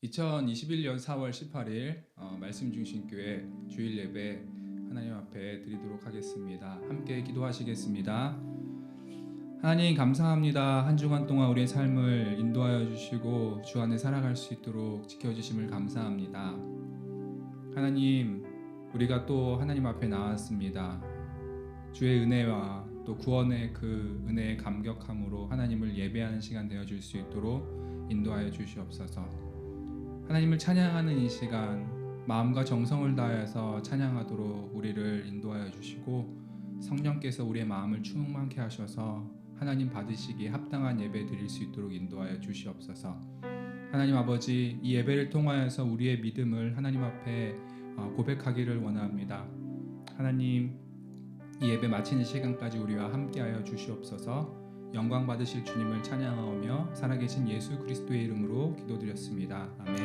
2021년 4월 18일 말씀중심교회 주일 예배 하나님 앞에 드리도록 하겠습니다. 함께 기도하시겠습니다. 하나님 감사합니다. 한 주간 동안 우리의 삶을 인도하여 주시고 주 안에 살아갈 수 있도록 지켜주심을 감사합니다. 하나님, 우리가 또 하나님 앞에 나왔습니다. 주의 은혜와 또 구원의 그 은혜에 감격함으로 하나님을 예배하는 시간 되어줄 수 있도록 인도하여 주시옵소서. 하나님을 찬양하는 이 시간 마음과 정성을 다해서 찬양하도록 우리를 인도하여 주시고 성령께서 우리의 마음을 충만케 하셔서 하나님 받으시기에 합당한 예배 드릴 수 있도록 인도하여 주시옵소서. 하나님 아버지, 이 예배를 통하여서 우리의 믿음을 하나님 앞에 고백하기를 원합니다. 하나님, 이 예배 마치는 시간까지 우리와 함께하여 주시옵소서. 영광 받으실 주님을 찬양하오며 살아계신 예수 그리스도의 이름으로 기도드렸습니다. 아멘.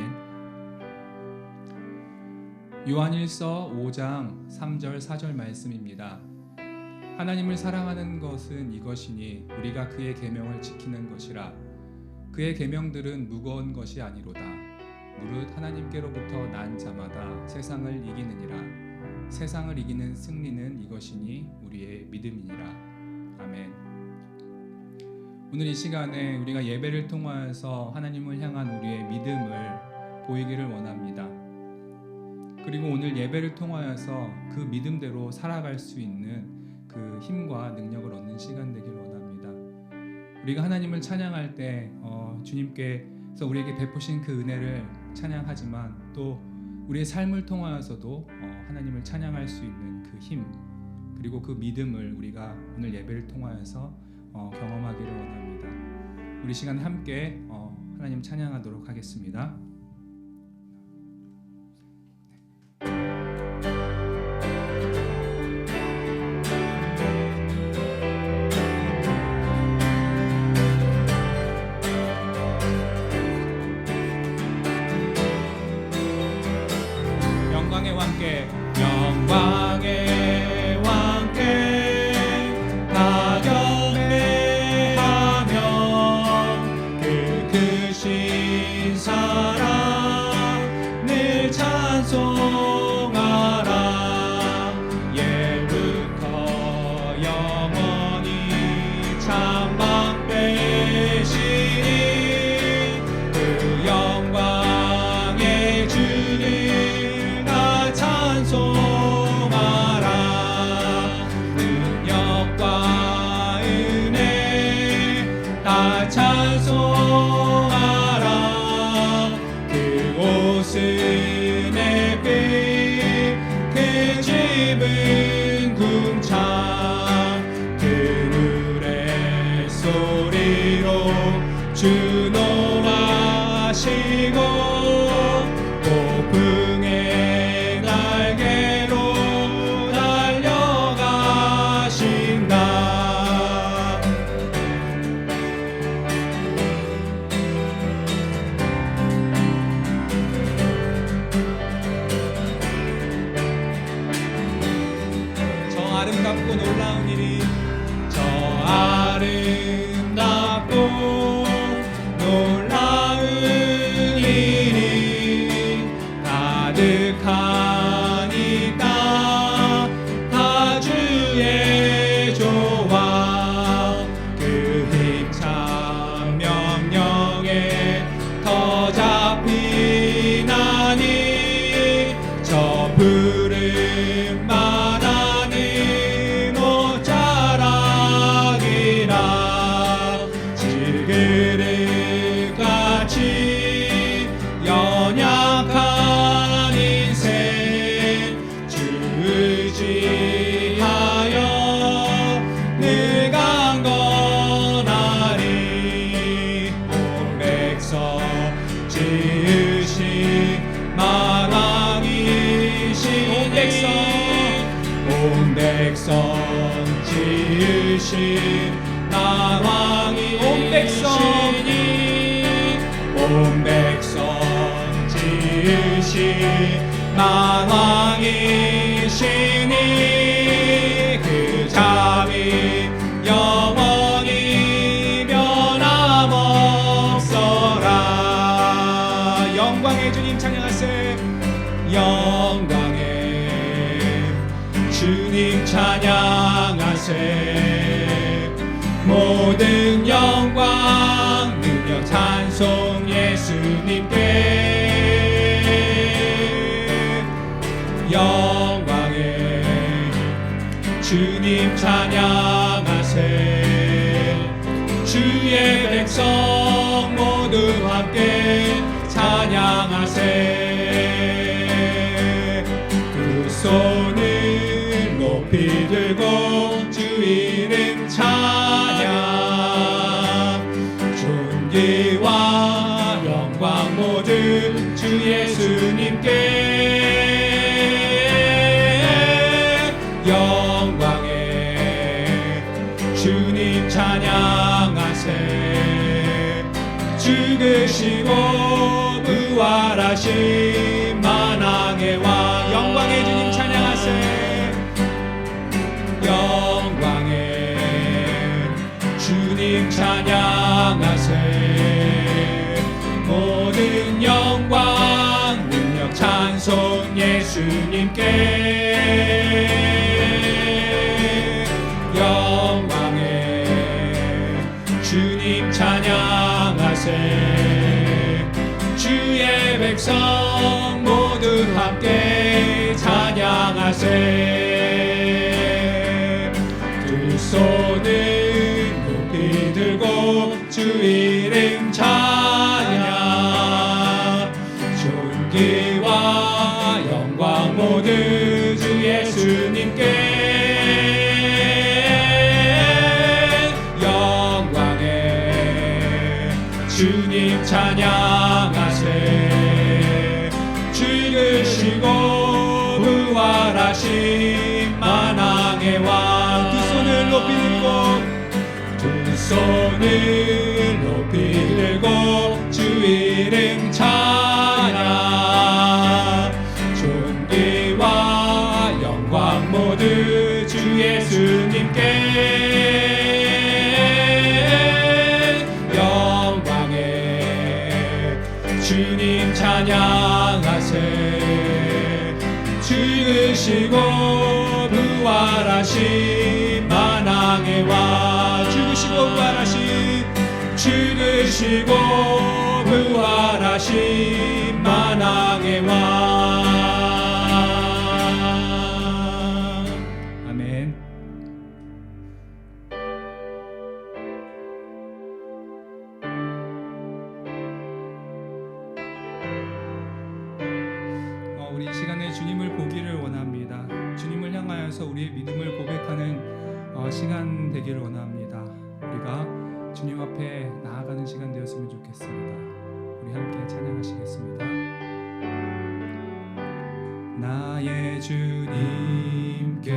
요한일서 5장 3절 4절 말씀입니다. 하나님을 사랑하는 것은 이것이니 우리가 그의 계명을 지키는 것이라. 그의 계명들은 무거운 것이 아니로다. 무릇 하나님께로부터 난 자마다 세상을 이기느니라. 세상을 이기는 승리는 이것이니 우리의 믿음이니라. 아멘. 오늘 이 시간에 우리가 예배를 통하여서 하나님을 향한 우리의 믿음을 보이기를 원합니다. 그리고 오늘 예배를 통하여서 그 믿음대로 살아갈 수 있는 그 힘과 능력을 얻는 시간 되기를 원합니다. 우리가 하나님을 찬양할 때 주님께서 우리에게 베푸신 그 은혜를 찬양하지만 또 우리의 삶을 통하여서도 하나님을 찬양할 수 있는 그 힘 그리고 그 믿음을 우리가 오늘 예배를 통하여서 경험하기를 원합니다. 우리 시간 함께 하나님 찬양하도록 하겠습니다. 영광의 왕께 영광의 왕께 나 경배하며 그 크신 사랑 늘 찬송하라. 예부터 영원히 찬방 되시니 그 영광의 주를 다 찬송하라. 능력과 은혜 다 찬송하라. 그 옷은 햇빛 그 집은 궁창 그늘의 소리로 주 노하시고 폭풍의 날개로 달려가신다. 저 아름답고 놀라운 일이 저 아름답고 놀라운 일이 가득하니까 다 주의 조화 그 힘찬 명령에 더 잡히나니 저 푸른 바다는 옷자락이라 질그릇같이 연약한 인생 주 의지하여 늘 강건하리. 온 백성 지으신 만왕이시니 온 백성 지으신 만왕이시니 온 백성 지으신 만왕이시니 그 잠이 영원히 변함없어라. 영광 찬양하세. 모든 영광 능력 찬송 예수님께. 영광의 주님 찬양하세. 주의 백성 모두 함께 찬양하세. 두 손을 높이 들고 주 이름 찬양. 존귀와 영광 모두 주 예수님께. 영광의 주님 찬양하세. 죽으시고 부활하신 만왕의 왕. 영광의 주님 찬양하세. 영광의 주님 찬양하세. 모든 영광 능력 찬송 예수님께. 영광의 주님 찬양하세. 주의 백성 모두 함께 찬양하세. 두 손을 높이 들고 주 이름 찬양. 존귀와 영광 모두 주 예수님께. 주님 찬양하세. 죽으시고 부활하신 만왕의 왕. 두 손을 높이 들고, 두 손을 높이 들고 주 이름 찬양. 존귀와 영광 모두 주 예수님께. 주님 찬양하세. 죽으시고 부활하신 만왕의 왕. 죽으시고 부활하신, 죽으시고 부활하신 만왕의 왕. 아멘. 우리 이 시간에 주님을 보기를 원합니다. 주님을 향하여서 우리의 믿음을 고백하는 시간 되기를 원합니다. 우리가 주님 앞에 나아가는 시간 되었으면 좋겠습니다. 우리 함께 찬양하시겠습니다. 나의 주님께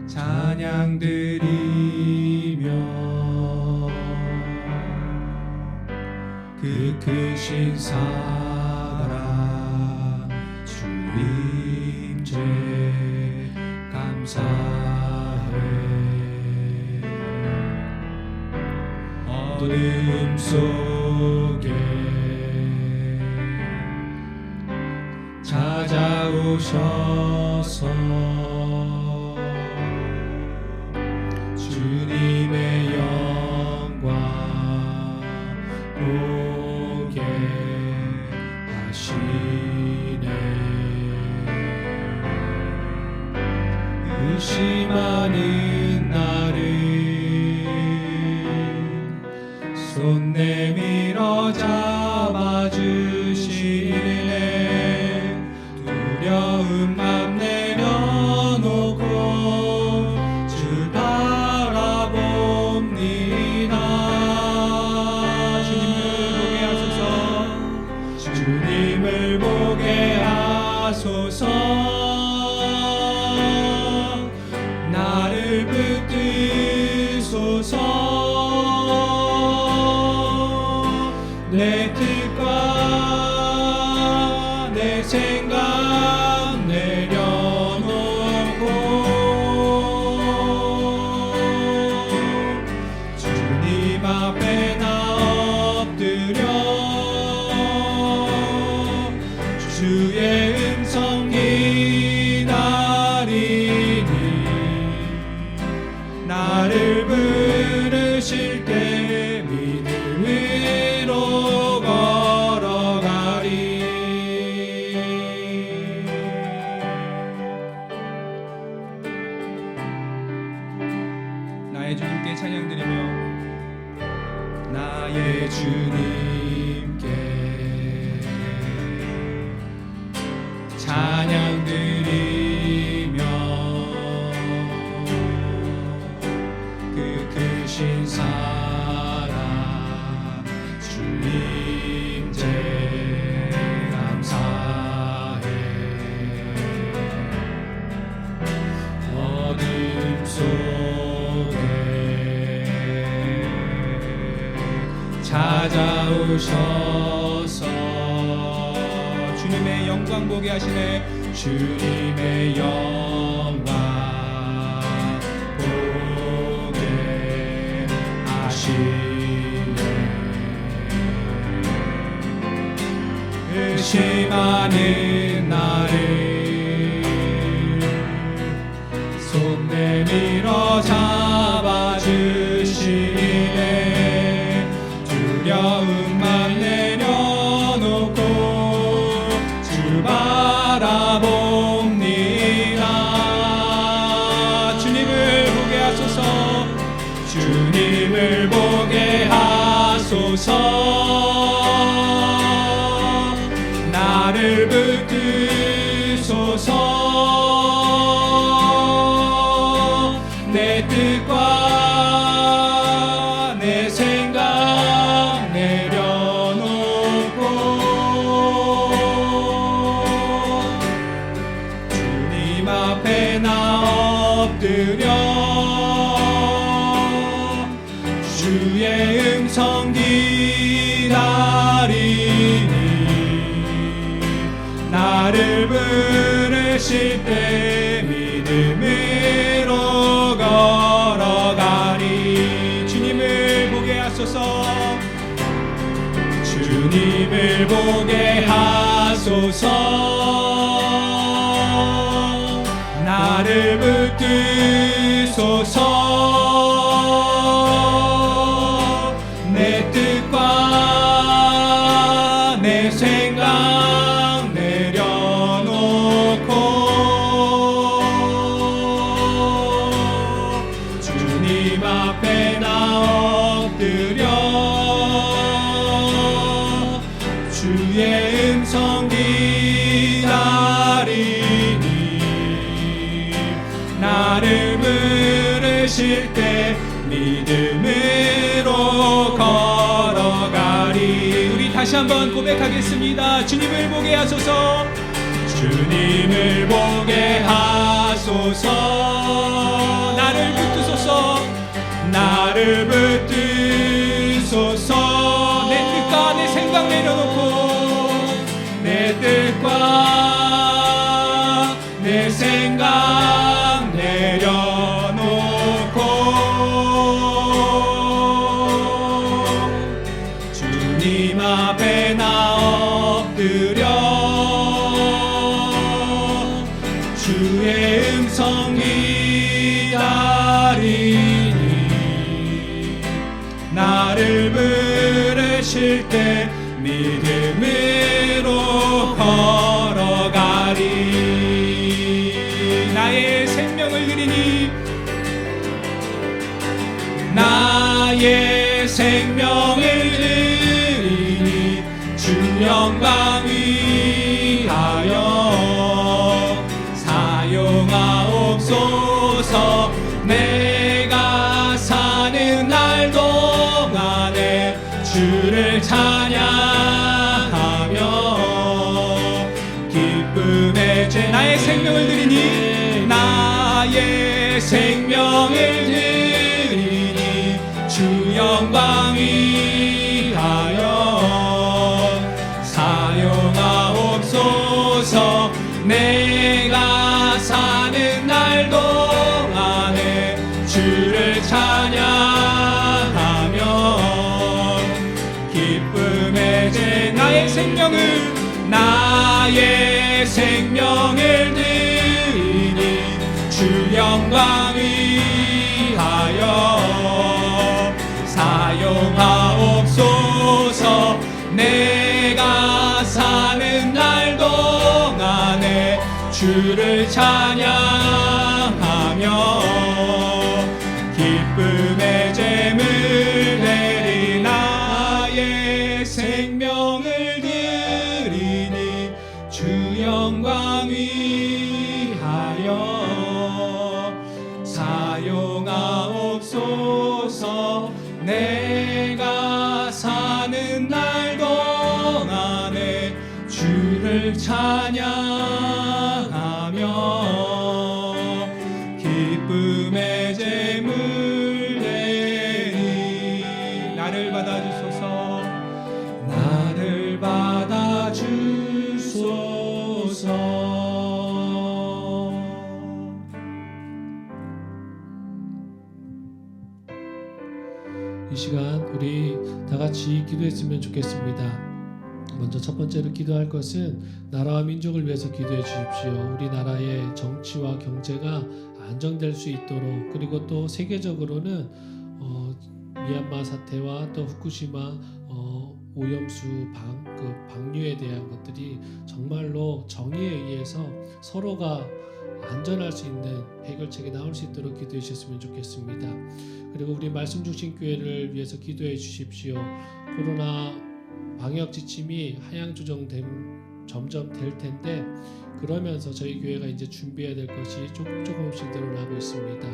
찬양 드리며 그 크신 사랑 주 임재 감사해. 어둠 속에 찾아오셔서 주님의 영광 보게 하시네. 의심하는 나를 손 내밀어 잡아주시네. 두려운 맘 내려놓고 주 바라봅니다. 주님을 보게 하소서. 나를 붙드소서. 내 뜻과 내 생각 내려놓고 주님 앞에 나 엎드려 주의 음성 기다리 나를 부르실 때 믿음으로 걸어가리. 나의 주님께 찬양드리며 나의 주님께 찬양드리며 그 크신 사랑 주님 제 감사해. 어둠 속에 찾아오셔서 주님의 영광 보게 하시네. 주님의 영광 보게 하시네. 의심하는 나를 손 내밀어 잡아주시네. 두려움만 내려놓고 주 바라봅니다. 주님을 보게 하소서. 주님을 보게 하소서. 나를 붙드소서. 내 뜻과 내 생각 내려놓고 주님 앞에 나 엎드려 주의 음성 기다리니. 나를 부르실 때 믿음으로 걸어가리. 주님을 보게 하소서. 주님을 보게 하소서. 나를 붙드소서. 내 뜻과 내 생각 내려놓고 주님 앞에 나 엎드려 주의 음성 기다리니. 나를 부르실 때 믿음으로 걸어가리. 우리 다시 한번 고백하겠습니다. 주님을 보게 하소서. 주님을 보게 하소서. 나를 붙드소서. 나를 붙드소서. 내 뜻과 내 생각 내려놓고 내 뜻과 내 생각 내려놓고 주님 앞에 나 엎드려 주의 음성 기다리니. 나를 부르실 때 믿음으로 걸어가리. 나의 생명을 드리니. 나의 생명을 드리니. 주 영광 위하여 사용하옵소서. 내가 사는 날 동안에 주를 찬양하며 기쁨의 제 나의 생명을 드리니. 나의 생명을 드리니. 주 영광 위하여 사용하옵소서. 내가 사는 날 동안에 주를 찬양하며 기쁨의 제 나의 생명을 드리니. 주 영광 위하여 찬양하며 기쁨의 제물 내리 나의 생명을 드리니 주 영광 위하여 사용하옵소서. 내가 사는 날 동안에 주를 찬양하며 기쁨의 제물 내리 나를 받아주소서. 나를 받아주소서. 이 시간 우리 다 같이 기도했으면 좋겠습니다. 먼저 첫 번째로 기도할 것은 나라와 민족을 위해서 기도해 주십시오. 우리나라의 정치와 경제가 안정될 수 있도록, 그리고 또 세계적으로는 미얀마 사태와 또 후쿠시마 오염수 방류에 대한 것들이 정말로 정의에 의해서 서로가 안전할 수 있는 해결책이 나올 수 있도록 기도해 주셨으면 좋겠습니다. 그리고 우리 말씀 중심 교회를 위해서 기도해 주십시오. 코로나 방역 지침이 하향 점점 될 텐데, 그러면서 저희 교회가 이제 준비해야 될 것이 조금씩 늘어나고 있습니다.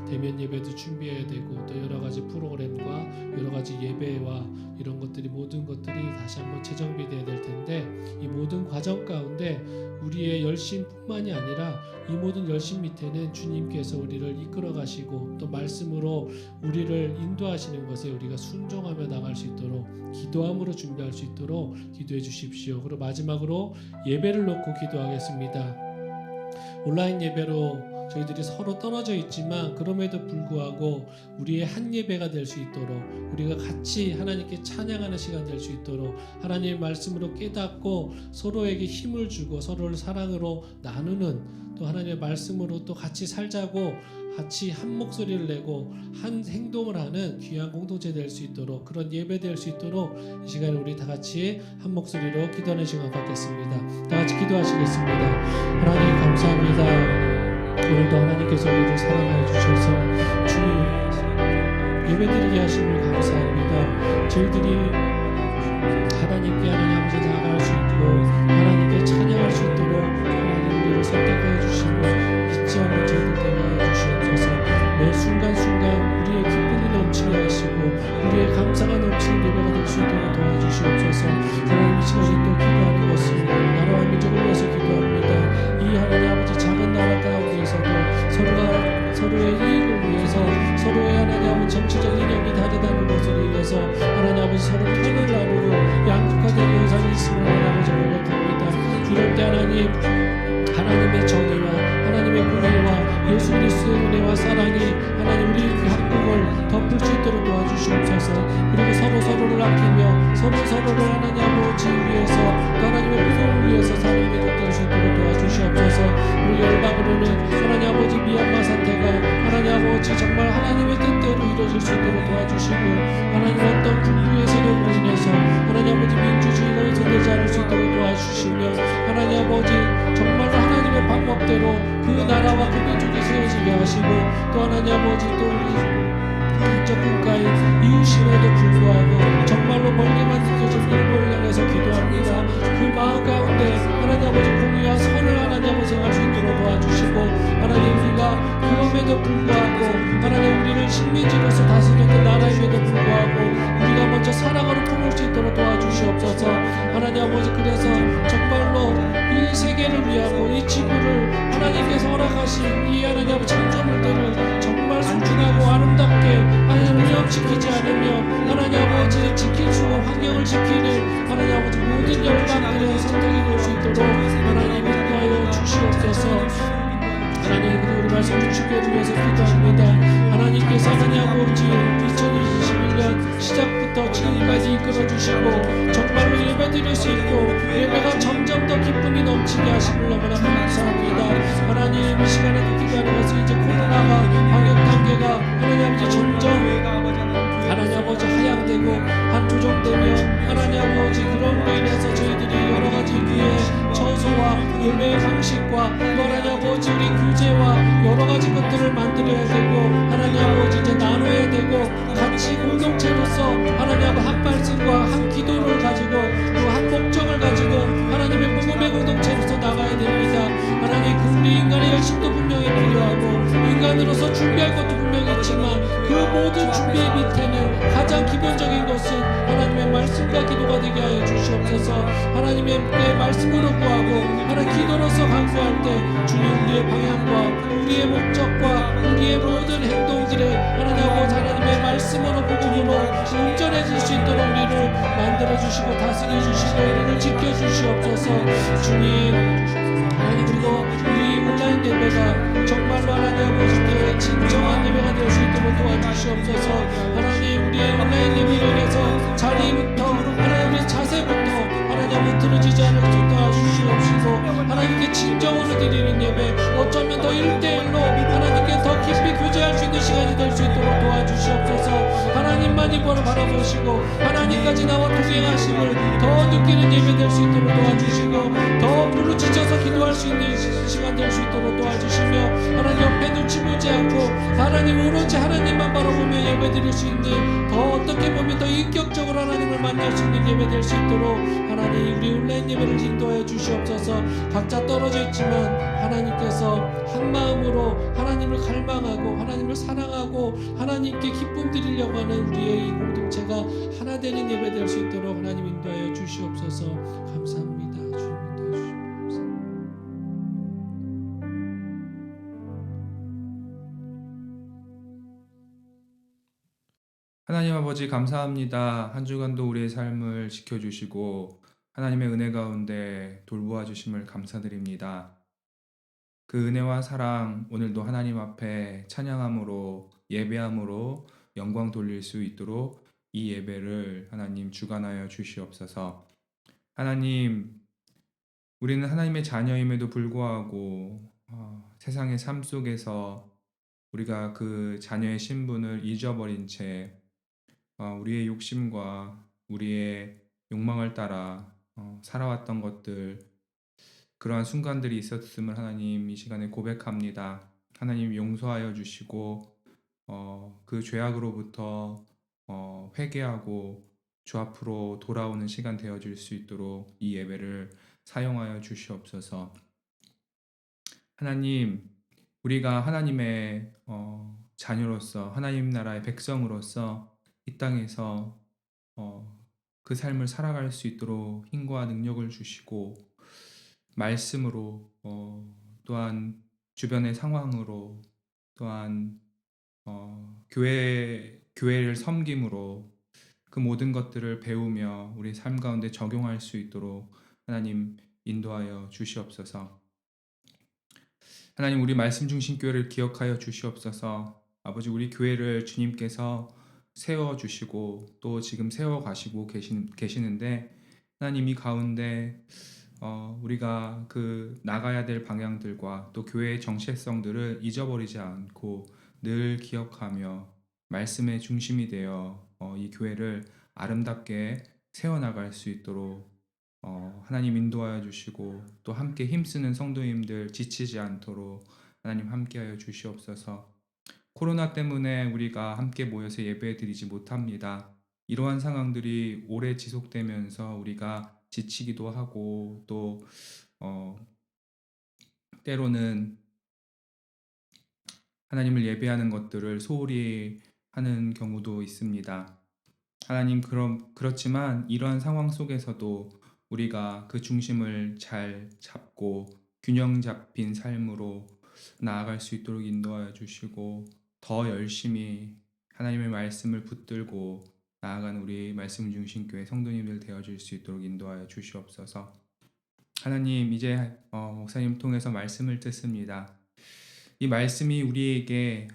대면 예배도 준비해야 되고, 또 여러 가지 프로그램과 여러 가지 예배와 이런 것들이, 모든 것들이 다시 한번 재정비돼야 될 텐데, 이 모든 과정 가운데 우리의 열심뿐만이 아니라 이 모든 열심 밑에는 주님께서 우리를 이끌어 가시고 또 말씀으로 우리를 인도하시는 것에 우리가 순종하며 나갈 수 있도록, 기도함으로 준비할 수 있도록 기도해 주십시오. 그리고 마지막으로 예배를 놓고 기도하겠습니다. 온라인 예배로 저희들이 서로 떨어져 있지만 그럼에도 불구하고 우리의 한 예배가 될 수 있도록, 우리가 같이 하나님께 찬양하는 시간 될 수 있도록 하나님의 말씀으로 깨닫고 서로에게 힘을 주고 서로를 사랑으로 나누는, 또 하나님의 말씀으로 또 같이 살자고 같이 한 목소리를 내고 한 행동을 하는 귀한 공동체 될 수 있도록, 그런 예배 될 수 있도록 이 시간에 우리 다 같이 한 목소리로 기도하는 시간 갖겠습니다. 다 같이 기도하시겠습니다. 하나님 감사합니다. 오늘도 하나님께서 우리를 사랑하여 주셔서 주님 예배드리게 하심을 감사합니다. 저희들이 하나님께 하나님 아버지 나아갈 수 있고 하나님께 찬양할 수 있도록 하나님 우리를 선택하여 주시고 잊지 않는 저희들 되게 하여 주시옵소서. 매 순간순간 우리의 기쁨이 넘치게 하시고 우리의 감사가 넘치는 예배가 될 수 있도록 도와주시옵소서. 하나님 이 시간에 또 기도하는 것은 나라와 민족을 위해서 기도합니다. 이 하나님 아버지 작은 나라 가운데에서도 서로가 서로의 이익을 위해서 서로의 하나님 아버지 정치적 이념이 다르다는 것으로 인해서 하나님 아버지 서로 편을 나누고 양극화된 현상이 있음을 하나님 아버지 고백합니다. 이럴 때 하나님의 정의와 하나님의 공의와 예수 그리스도의 은혜와 사랑이 하나님 우리 한국을 덮을 수 있도록 도와주시옵소서. 그리고 서로를 아끼며 서로를 하나님 아버지 위해서 또 하나님의 부흥을 위해서 사는 민족 될 수 있도록 도와주시옵소서. 우리 열방으로는 하나님 아버지 미얀마 사태가 하나님 아버지 정말 하나님의 뜻대로 이루어질 수 있도록 도와주시고, 하나님 어떤 군부의 세력으로 인해서 하나님 아버지 민주주의가 훼손되지 않을 수 있도록 도와주시며, 하나님 아버지 정말로 하나님의 방법대로 그 나라와 그 민족이 세워지게 하시고, 또 하나님 아버지 또 우리 인적 국가의 이웃임에도 불구하고 정말로 멀게만 느껴진 일본을 향해서 기도합니다. 그 마음 가운데 하나님 아버지 공의와 선을 하나님 아버지 행할 수 있도록 도와주시고, 하나님 우리가 그럼에도 불구하고 하나님 우리를 식민지로서 다스렸던 나라임에도 불구하고 우리가 먼저 사랑으로 품을 수 있도록 도와주시옵소서. 하나님 아버지 그래서 정말로 이 세계를 위하고 이 지구를 하나님께서 허락하신 이 하나님 아버지 창조물들을 정말 순진하고 아름답게 하나님 오염시키지 않으며 하나님 아버지 지킬 수 있는 환경을 지키는 하나님 아버지 모든 열방들의 선택이 될 수 있도록 하나님 인도하여 주시옵소서. 하나님 그리고 우리 말씀 주시기를 위해서 기도합니다. 하나님께서 하나님 아버지 2021년 시작부터 지금까지 이끌어주시고 정말로 예배드릴 수 있고 예배가 점점 더 기쁨이 넘치게 하심을 너무나 감사합니다. 하나님 이 시간에 기도하는 것은 이제 코로나가 방역 단계가 하나님 아버지 점점 하나님 아버지 하향되고 한조정되며 하나님 아버지 그런로 인해서 저희들이 여러가지 위에 처소와 예배의 방식과 또 하나님 아버지 기도를 가지고 또 한 목적을 가지고 하나님의 복음의 공동체로서 나가야 됩니다. 하나님 우리 인간의 열심도 분명히 필요하고 인간으로서 준비할 것도 분명히 있지만 그 모든 준비의 밑에는 가장 기본적인 것은 하나님의 말씀과 기도가 되게 하여 주시옵소서. 하나님의 말씀으로 구하고 하나님 기도로서 간구할 때 주님 우리의 방향과 우리의 목적과 우리의 모든 행동들에 하나님의 말씀으로 복음으로 온전해질 수 있도록 우리를 만들어주시고 다스려주시고 우리를 지켜주시옵소서. 주님 하나님 그리고 우리 온라인 예배가 정말로 하나님 아버지께 진정한 예배가 될 수 있도록 도와주시옵소서. 하나님 우리의 온라인 예배를 위해서 자리부터 하나님의 자세부터 하나님 틀어지지 않을 수 도와주시옵시고 하나님께 진정으로 드리는 예배 어쩌면 더 1대1로 하나님께 더 깊이 교제할 수 있는 시간이 될 수 있도록 도와주시옵소서. 하나님만이 바라보시고 하나님까지 나와 동행하심을 더 느끼는 예배 될 수 있도록 도와주시고 더 부르짖어서 기도할 수 있는 시간 될 수 있도록 도와주시며 하나님 옆에 눈치 보지 않고 하나님 오로지 하나님만 바라보며 예배 드릴 수 있는 더 어떻게 보면 더 인격적으로 하나님을 만날 수 있는 예배 될 수 있도록 하나님 우리 온라인 예배를 인도하여 주시옵소서. 각자 떨어져 있지만 하나님께서 한 마음으로 하나님을 갈망하고 하나님을 사랑하고 하나님께 기쁨 드리려고 하는 우리의 이 공동체가 하나 되는 예배 될 수 있도록 하나님 인도하여 주시옵소서. 감사합니다. 주님 인도해 주시옵소서. 하나님 아버지 감사합니다. 한 주간도 우리의 삶을 지켜주시고 하나님의 은혜 가운데 돌보아 주심을 감사드립니다. 그 은혜와 사랑 오늘도 하나님 앞에 찬양함으로 예배함으로 영광 돌릴 수 있도록 이 예배를 하나님 주관하여 주시옵소서. 하나님 우리는 하나님의 자녀임에도 불구하고 세상의 삶 속에서 우리가 그 자녀의 신분을 잊어버린 채 우리의 욕심과 우리의 욕망을 따라 살아왔던 것들 그러한 순간들이 있었음을 하나님 이 시간에 고백합니다. 하나님 용서하여 주시고 그 죄악으로부터 회개하고 주 앞으로 돌아오는 시간 되어질 수 있도록 이 예배를 사용하여 주시옵소서. 하나님 우리가 하나님의 자녀로서 하나님 나라의 백성으로서 이 땅에서 그 삶을 살아갈 수 있도록 힘과 능력을 주시고 말씀으로 또한 주변의 상황으로 또한 교회를 섬김으로 그 모든 것들을 배우며 우리 삶 가운데 적용할 수 있도록 하나님 인도하여 주시옵소서. 하나님 우리 말씀 중심 교회를 기억하여 주시옵소서. 아버지 우리 교회를 주님께서 세워주시고 또 지금 세워가시고 계시는데 하나님 이 가운데 우리가 그 나가야 될 방향들과 또 교회의 정체성들을 잊어버리지 않고 늘 기억하며 말씀의 중심이 되어 이 교회를 아름답게 세워나갈 수 있도록 하나님 인도하여 주시고 또 함께 힘쓰는 성도님들 지치지 않도록 하나님 함께하여 주시옵소서. 코로나 때문에 우리가 함께 모여서 예배 드리지 못합니다. 이러한 상황들이 오래 지속되면서 우리가 지치기도 하고 또 때로는 하나님을 예배하는 것들을 소홀히 하는 경우도 있습니다. 하나님 그렇지만 이러한 상황 속에서도 우리가 그 중심을 잘 잡고 균형 잡힌 삶으로 나아갈 수 있도록 인도하여 주시고 더 열심히 하나님의 말씀을 붙들고 나아가는 우리 말씀 중심 교회 성도님들 되어줄 수 있도록 인도하여 주시옵소서. 하나님 이제 목사님 통해서 말씀을 듣습니다. 이 말씀이 우리에게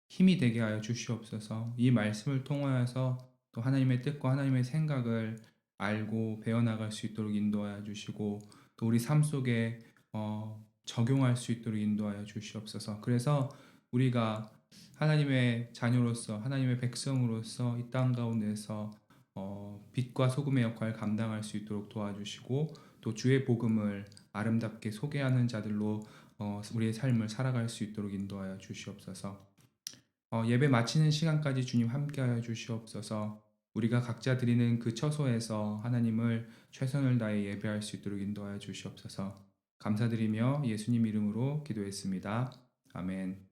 힘이 되게 하여 주시옵소서. 이 말씀을 통하여서 또 하나님의 뜻과 하나님의 생각을 알고 배워나갈 수 있도록 인도하여 주시고 또 우리 삶 속에 적용할 수 있도록 인도하여 주시옵소서. 그래서 우리가 하나님의 자녀로서 하나님의 백성으로서 이 땅 가운데서 빛과 소금의 역할을 감당할 수 있도록 도와주시고 또 주의 복음을 아름답게 소개하는 자들로 우리의 삶을 살아갈 수 있도록 인도하여 주시옵소서. 예배 마치는 시간까지 주님 함께하여 주시옵소서. 우리가 각자 드리는 그 처소에서 하나님을 최선을 다해 예배할 수 있도록 인도하여 주시옵소서. 감사드리며 예수님 이름으로 기도했습니다. 아멘.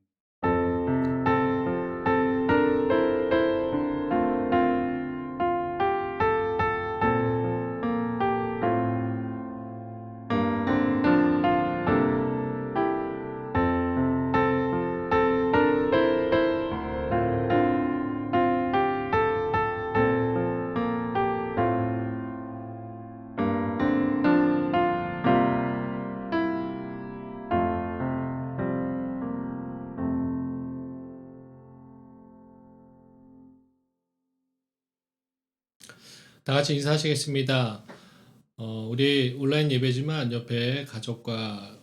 다 같이 인사하시겠습니다. 우리 온라인 예배지만 옆에 가족과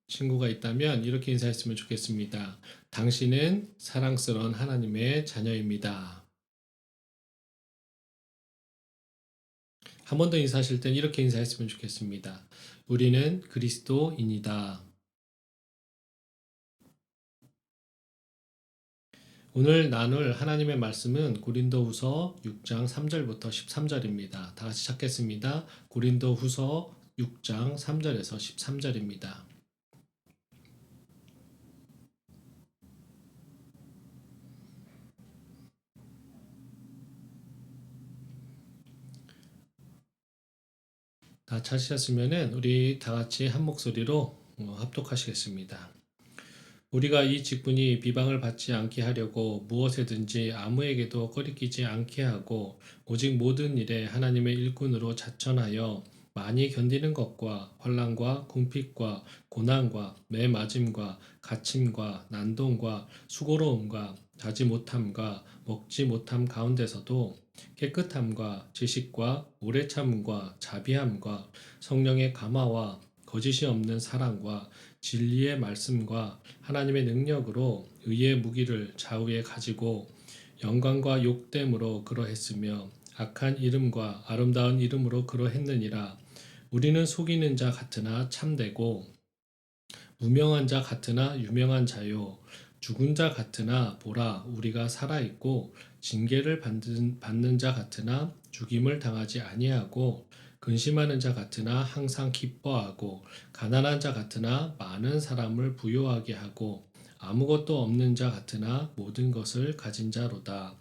친구가 있다면 이렇게 인사했으면 좋겠습니다. 당신은 사랑스러운 하나님의 자녀입니다. 한 번 더 인사하실 땐 이렇게 인사했으면 좋겠습니다. 우리는 그리스도인이다. 오늘 나눌 하나님의 말씀은 고린도후서 6장 3절부터 13절입니다. 다 같이 찾겠습니다. 고린도후서 6장 3절에서 13절입니다. 다 찾으셨으면 우리 다 같이 한 목소리로 합독하시겠습니다. 우리가 이 직분이 비방을 받지 않게 하려고 무엇에든지 아무에게도 꺼리끼지 않게 하고 오직 모든 일에 하나님의 일꾼으로 자천하여 많이 견디는 것과 환난과 궁핍과 고난과 매맞음과 갇힘과 난동과 수고로움과 자지 못함과 먹지 못함 가운데서도 깨끗함과 지식과 오래 참음과 자비함과 성령의 감화와 거짓이 없는 사랑과 진리의 말씀과 하나님의 능력으로 의의 무기를 좌우에 가지고 영광과 욕됨으로 그러했으며 악한 이름과 아름다운 이름으로 그러했느니라. 우리는 속이는 자 같으나 참되고 무명한 자 같으나 유명한 자요 죽은 자 같으나 보라 우리가 살아있고 징계를 받는 자 같으나 죽임을 당하지 아니하고 근심하는 자 같으나 항상 기뻐하고 가난한 자 같으나 많은 사람을 부요하게 하고 아무것도 없는 자 같으나 모든 것을 가진 자로다.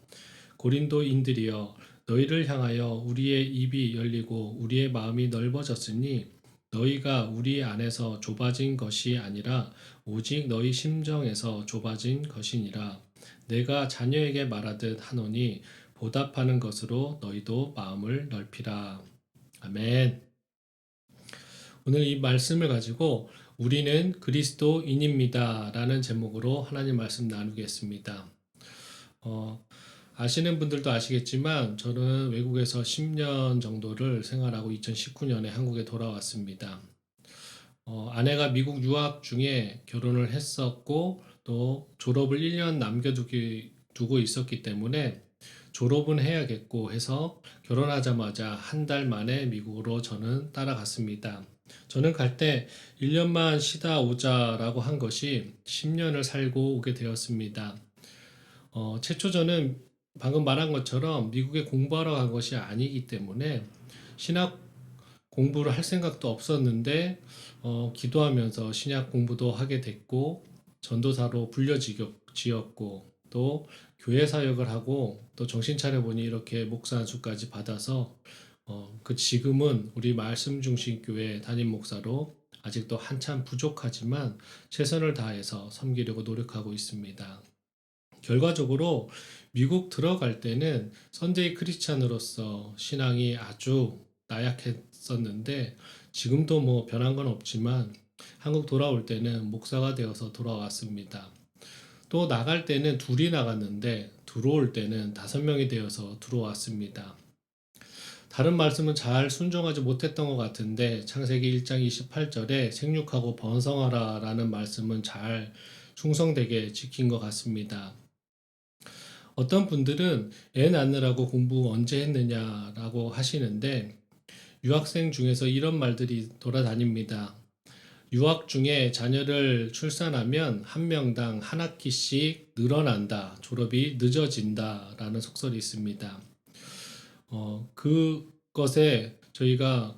고린도인들이여 너희를 향하여 우리의 입이 열리고 우리의 마음이 넓어졌으니 너희가 우리 안에서 좁아진 것이 아니라 오직 너희 심정에서 좁아진 것이니라. 내가 자녀에게 말하듯 하노니 보답하는 것으로 너희도 마음을 넓히라. 아멘. 오늘 이 말씀을 가지고 우리는 그리스도인입니다 라는 제목으로 하나님 말씀 나누겠습니다. 아시는 분들도 아시겠지만 저는 외국에서 10년 정도를 생활하고 2019년에 한국에 돌아왔습니다. 아내가 미국 유학 중에 결혼을 했었고 또 졸업을 1년 남겨두고 있었기 때문에 졸업은 해야겠고 해서 결혼하자마자 한 달 만에 미국으로 저는 따라갔습니다. 저는 갈 때 1년만 쉬다 오자라고 한 것이 10년을 살고 오게 되었습니다. 최초 저는 방금 말한 것처럼 미국에 공부하러 간 것이 아니기 때문에 신학 공부를 할 생각도 없었는데 기도하면서 신학 공부도 하게 됐고 전도사로 불려지었고 또 교회 사역을 하고 또 정신 차려보니 이렇게 목사 안수까지 받아서 지금은 우리 말씀 중심 교회 담임 목사로 아직도 한참 부족하지만 최선을 다해서 섬기려고 노력하고 있습니다. 결과적으로 미국 들어갈 때는 선데이 크리스찬으로서 신앙이 아주 나약했었는데 지금도 뭐 변한 건 없지만 한국 돌아올 때는 목사가 되어서 돌아왔습니다. 또 나갈 때는 둘이 나갔는데 들어올 때는 5명이 되어서 들어왔습니다. 다른 말씀은 잘 순종하지 못했던 것 같은데 창세기 1장 28절에 생육하고 번성하라 라는 말씀은 잘 충성되게 지킨 것 같습니다. 어떤 분들은 애 낳느라고 공부 언제 했느냐라고 하시는데 유학생 중에서 이런 말들이 돌아다닙니다. 유학 중에 자녀를 출산하면 한 명당 한 학기씩 늘어난다, 졸업이 늦어진다 라는 속설이 있습니다. 그것에 저희가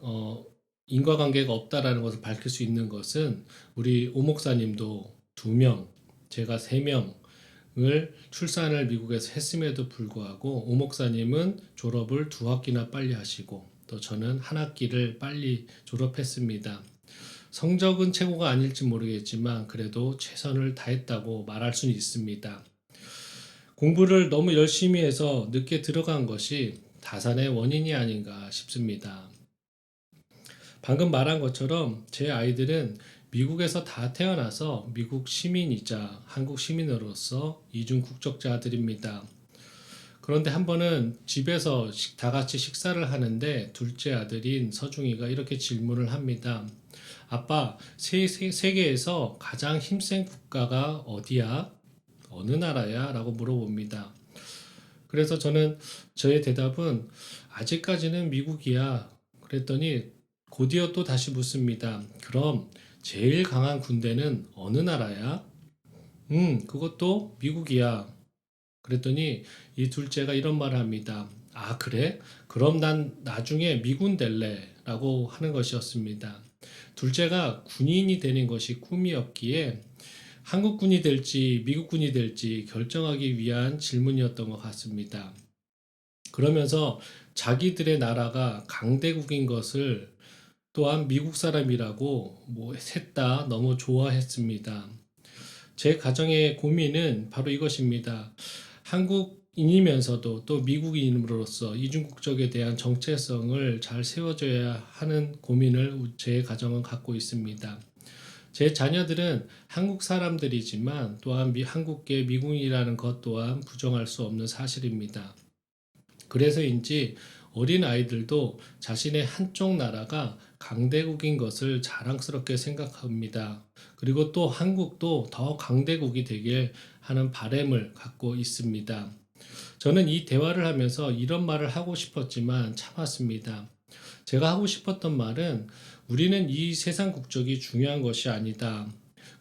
인과관계가 없다라는 것을 밝힐 수 있는 것은 우리 오 목사님도 2명, 제가 3명을 출산을 미국에서 했음에도 불구하고 오 목사님은 졸업을 2학기나 빨리 하시고 또 저는 1학기를 빨리 졸업했습니다. 성적은 최고가 아닐지 모르겠지만 그래도 최선을 다했다고 말할 수는 있습니다. 공부를 너무 열심히 해서 늦게 들어간 것이 다산의 원인이 아닌가 싶습니다. 방금 말한 것처럼 제 아이들은 미국에서 다 태어나서 미국 시민이자 한국 시민으로서 이중 국적자들입니다. 그런데 한 번은 집에서 다 같이 식사를 하는데 둘째 아들인 서중이가 이렇게 질문을 합니다. 아빠, 세계에서 가장 힘센 국가가 어디야? 어느 나라야? 라고 물어봅니다. 그래서 저의 대답은 아직까지는 미국이야. 그랬더니 곧이어 또 다시 묻습니다. 그럼 제일 강한 군대는 어느 나라야? 그것도 미국이야. 그랬더니 이 둘째가 이런 말을 합니다. 아, 그래? 그럼 난 나중에 미군 될래. 라고 하는 것이었습니다. 둘째가 군인이 되는 것이 꿈이었기에 한국군이 될지 미국군이 될지 결정하기 위한 질문이었던 것 같습니다. 그러면서 자기들의 나라가 강대국인 것을 또한 미국 사람이라고 셋 다 너무 좋아했습니다. 제 가정의 고민은 바로 이것입니다. 한국인이면서도 또 미국인으로서 이중국적에 대한 정체성을 잘 세워줘야 하는 고민을 제 가정은 갖고 있습니다. 제 자녀들은 한국 사람들이지만 또한 한국계 미국인이라는 것 또한 부정할 수 없는 사실입니다. 그래서인지 어린 아이들도 자신의 한쪽 나라가 강대국인 것을 자랑스럽게 생각합니다. 그리고 또 한국도 더 강대국이 되길 하는 바람을 갖고 있습니다. 저는 이 대화를 하면서 이런 말을 하고 싶었지만 참았습니다. 제가 하고 싶었던 말은 우리는 이 세상 국적이 중요한 것이 아니다.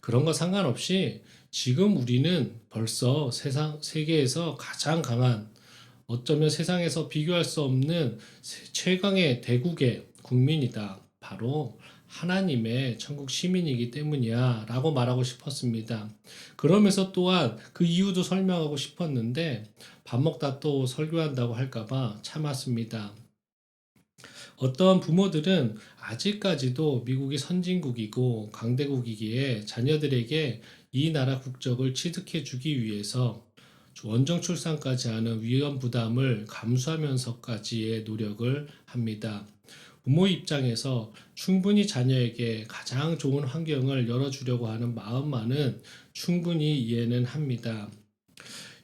그런 거 상관없이 지금 우리는 벌써 세계에서 가장 강한, 어쩌면 세상에서 비교할 수 없는 최강의 대국의 국민이다. 바로 하나님의 천국 시민이기 때문이야 라고 말하고 싶었습니다. 그러면서 또한 그 이유도 설명하고 싶었는데 밥 먹다 또 설교한다고 할까봐 참았습니다. 어떤 부모들은 아직까지도 미국이 선진국이고 강대국이기에 자녀들에게 이 나라 국적을 취득해 주기 위해서 원정 출산까지 하는 위험 부담을 감수하면서까지의 노력을 합니다. 부모 입장에서 충분히 자녀에게 가장 좋은 환경을 열어주려고 하는 마음만은 충분히 이해는 합니다.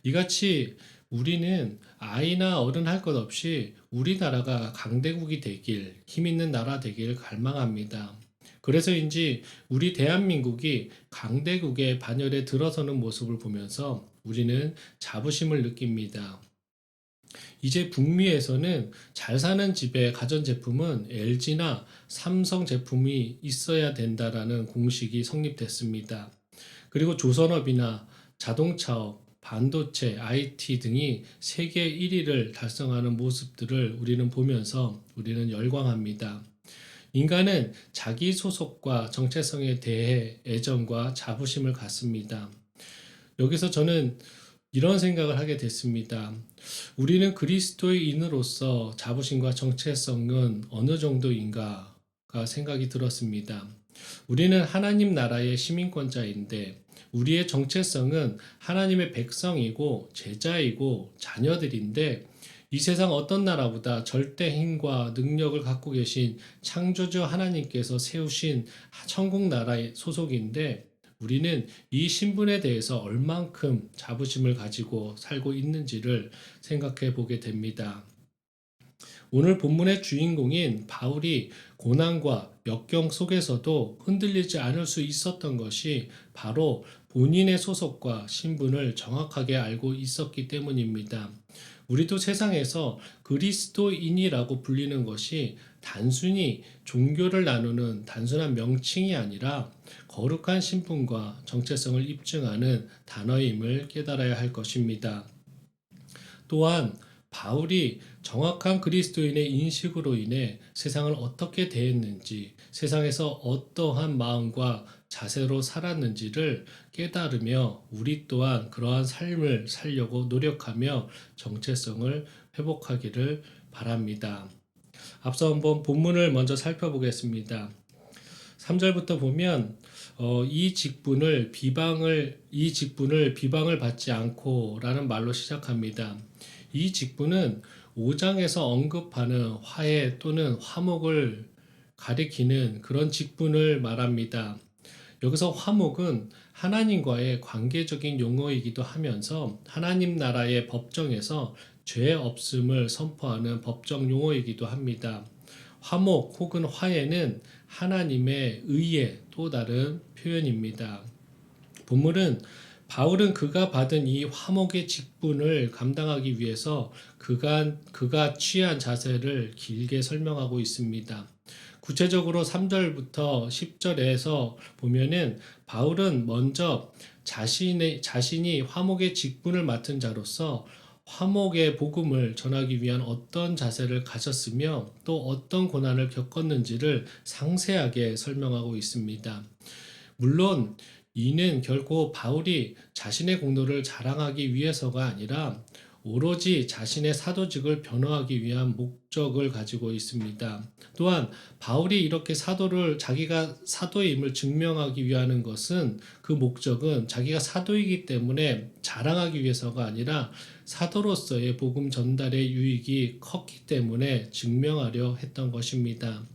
이같이 우리는 아이나 어른 할 것 없이 우리나라가 강대국이 되길, 힘 있는 나라 되길 갈망합니다. 그래서인지 우리 대한민국이 강대국의 반열에 들어서는 모습을 보면서 우리는 자부심을 느낍니다. 이제 북미에서는 잘 사는 집의 가전제품은 LG나 삼성 제품이 있어야 된다라는 공식이 성립됐습니다. 그리고 조선업이나 자동차업, 반도체, IT 등이 세계 1위를 달성하는 모습들을 우리는 보면서 우리는 열광합니다. 인간은 자기 소속과 정체성에 대해 애정과 자부심을 갖습니다. 여기서 저는 이런 생각을 하게 됐습니다. 우리는 그리스도인으로서 자부심과 정체성은 어느 정도인가가 생각이 들었습니다. 우리는 하나님 나라의 시민권자인데 우리의 정체성은 하나님의 백성이고 제자이고 자녀들인데 이 세상 어떤 나라보다 절대 힘과 능력을 갖고 계신 창조주 하나님께서 세우신 천국 나라의 소속인데 우리는 이 신분에 대해서 얼만큼 자부심을 가지고 살고 있는지를 생각해 보게 됩니다. 오늘 본문의 주인공인 바울이 고난과 역경 속에서도 흔들리지 않을 수 있었던 것이 바로 본인의 소속과 신분을 정확하게 알고 있었기 때문입니다. 우리도 세상에서 그리스도인이라고 불리는 것이 단순히 종교를 나누는 단순한 명칭이 아니라 거룩한 신분과 정체성을 입증하는 단어임을 깨달아야 할 것입니다. 또한 바울이 정확한 그리스도인의 인식으로 인해 세상을 어떻게 대했는지, 세상에서 어떠한 마음과 자세로 살았는지를 깨달으며 우리 또한 그러한 삶을 살려고 노력하며 정체성을 회복하기를 바랍니다. 앞서 한번 본문을 먼저 살펴보겠습니다. 3절부터 보면 이 직분을 비방을 받지 않고라는 말로 시작합니다. 이 직분은 5장에서 언급하는 화해 또는 화목을 가리키는 그런 직분을 말합니다. 여기서 화목은 하나님과의 관계적인 용어이기도 하면서 하나님 나라의 법정에서 죄 없음을 선포하는 법정 용어이기도 합니다. 화목 혹은 화해는 하나님의 의의 또 다른 표현입니다. 본문은 바울은 그가 받은 이 화목의 직분을 감당하기 위해서 그가 취한 자세를 길게 설명하고 있습니다. 구체적으로 3절부터 10절에서 보면은 바울은 먼저 자신이 화목의 직분을 맡은 자로서 화목의 복음을 전하기 위한 어떤 자세를 가졌으며 또 어떤 고난을 겪었는지를 상세하게 설명하고 있습니다. 물론 이는 결코 바울이 자신의 공로를 자랑하기 위해서가 아니라 오로지 자신의 사도직을 변호하기 위한 목적을 가지고 있습니다. 또한 바울이 이렇게 자기가 사도임을 증명하기 위한 것은 그 목적은 자기가 사도이기 때문에 자랑하기 위해서가 아니라 사도로서의 복음 전달의 유익이 컸기 때문에 증명하려 했던 것입니다.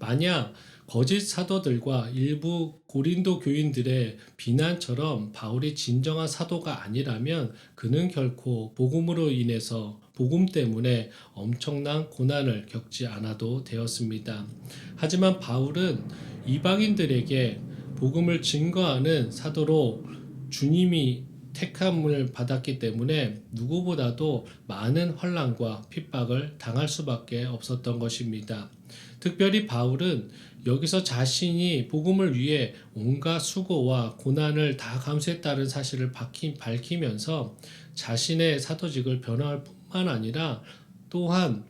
만약 거짓 사도들과 일부 고린도 교인들의 비난처럼 바울이 진정한 사도가 아니라면 그는 결코 복음으로 인해서 복음 때문에 엄청난 고난을 겪지 않아도 되었습니다. 하지만 바울은 이방인들에게 복음을 증거하는 사도로 주님이 택함을 받았기 때문에 누구보다도 많은 환난과 핍박을 당할 수밖에 없었던 것입니다. 특별히 바울은 여기서 자신이 복음을 위해 온갖 수고와 고난을 다 감수했다는 사실을 밝히면서 자신의 사도직을 변호할 뿐만 아니라 또한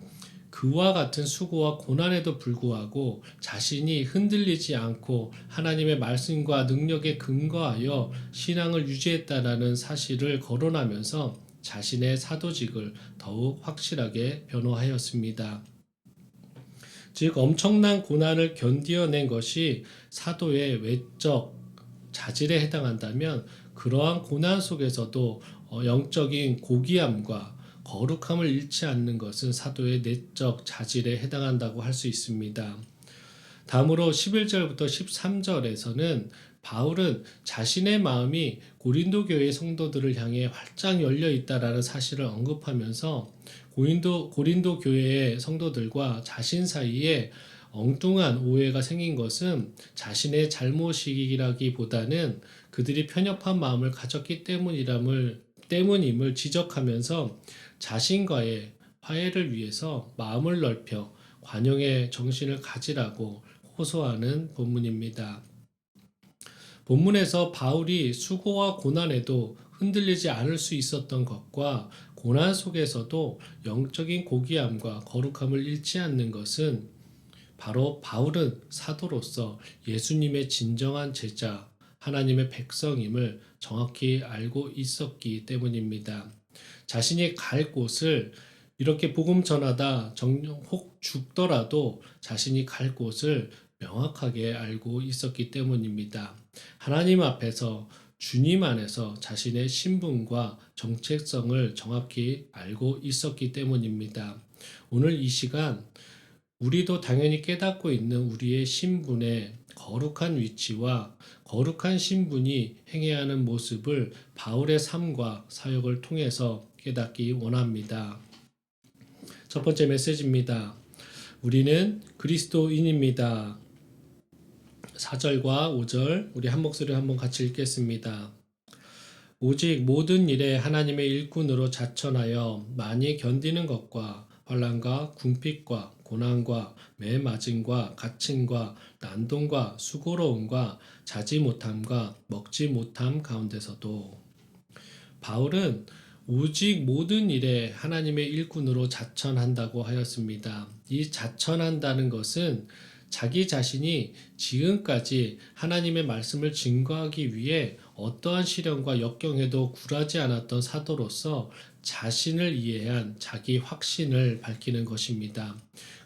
그와 같은 수고와 고난에도 불구하고 자신이 흔들리지 않고 하나님의 말씀과 능력에 근거하여 신앙을 유지했다라는 사실을 거론하면서 자신의 사도직을 더욱 확실하게 변호하였습니다. 즉 엄청난 고난을 견디어낸 것이 사도의 외적 자질에 해당한다면 그러한 고난 속에서도 영적인 고귀함과 거룩함을 잃지 않는 것은 사도의 내적 자질에 해당한다고 할 수 있습니다. 다음으로 11절부터 13절에서는 바울은 자신의 마음이 고린도 교회 성도들을 향해 활짝 열려 있다라는 사실을 언급하면서 고린도 교회의 성도들과 자신 사이에 엉뚱한 오해가 생긴 것은 자신의 잘못이라기보다는 그들이 편협한 마음을 가졌기 때문임을 지적하면서 자신과의 화해를 위해서 마음을 넓혀 관용의 정신을 가지라고 호소하는 본문입니다. 본문에서 바울이 수고와 고난에도 흔들리지 않을 수 있었던 것과 고난 속에서도 영적인 고귀함과 거룩함을 잃지 않는 것은 바로 바울은 사도로서 예수님의 진정한 제자, 하나님의 백성임을 정확히 알고 있었기 때문입니다. 자신이 갈 곳을 이렇게 복음 전하다 혹 죽더라도 자신이 갈 곳을 명확하게 알고 있었기 때문입니다. 하나님 앞에서 주님 안에서 자신의 신분과 정체성을 정확히 알고 있었기 때문입니다. 오늘 이 시간 우리도 당연히 깨닫고 있는 우리의 신분의 거룩한 위치와 거룩한 신분이 행해야 하는 모습을 바울의 삶과 사역을 통해서 깨닫기 원합니다. 첫 번째 메시지입니다. 우리는 그리스도인입니다. 4절과 5절 우리 한 목소리로 한번 같이 읽겠습니다. 오직 모든 일에 하나님의 일꾼으로 자천하여 많이 견디는 것과 환난과 궁핍과 고난과 매맞음과 갇힘과 난동과 수고로움과 자지 못함과 먹지 못함 가운데서도 바울은 오직 모든 일에 하나님의 일꾼으로 자천한다고 하였습니다. 이 자천한다는 것은 자기 자신이 지금까지 하나님의 말씀을 증거하기 위해 어떠한 시련과 역경에도 굴하지 않았던 사도로서 자신을 이해한 자기 확신을 밝히는 것입니다.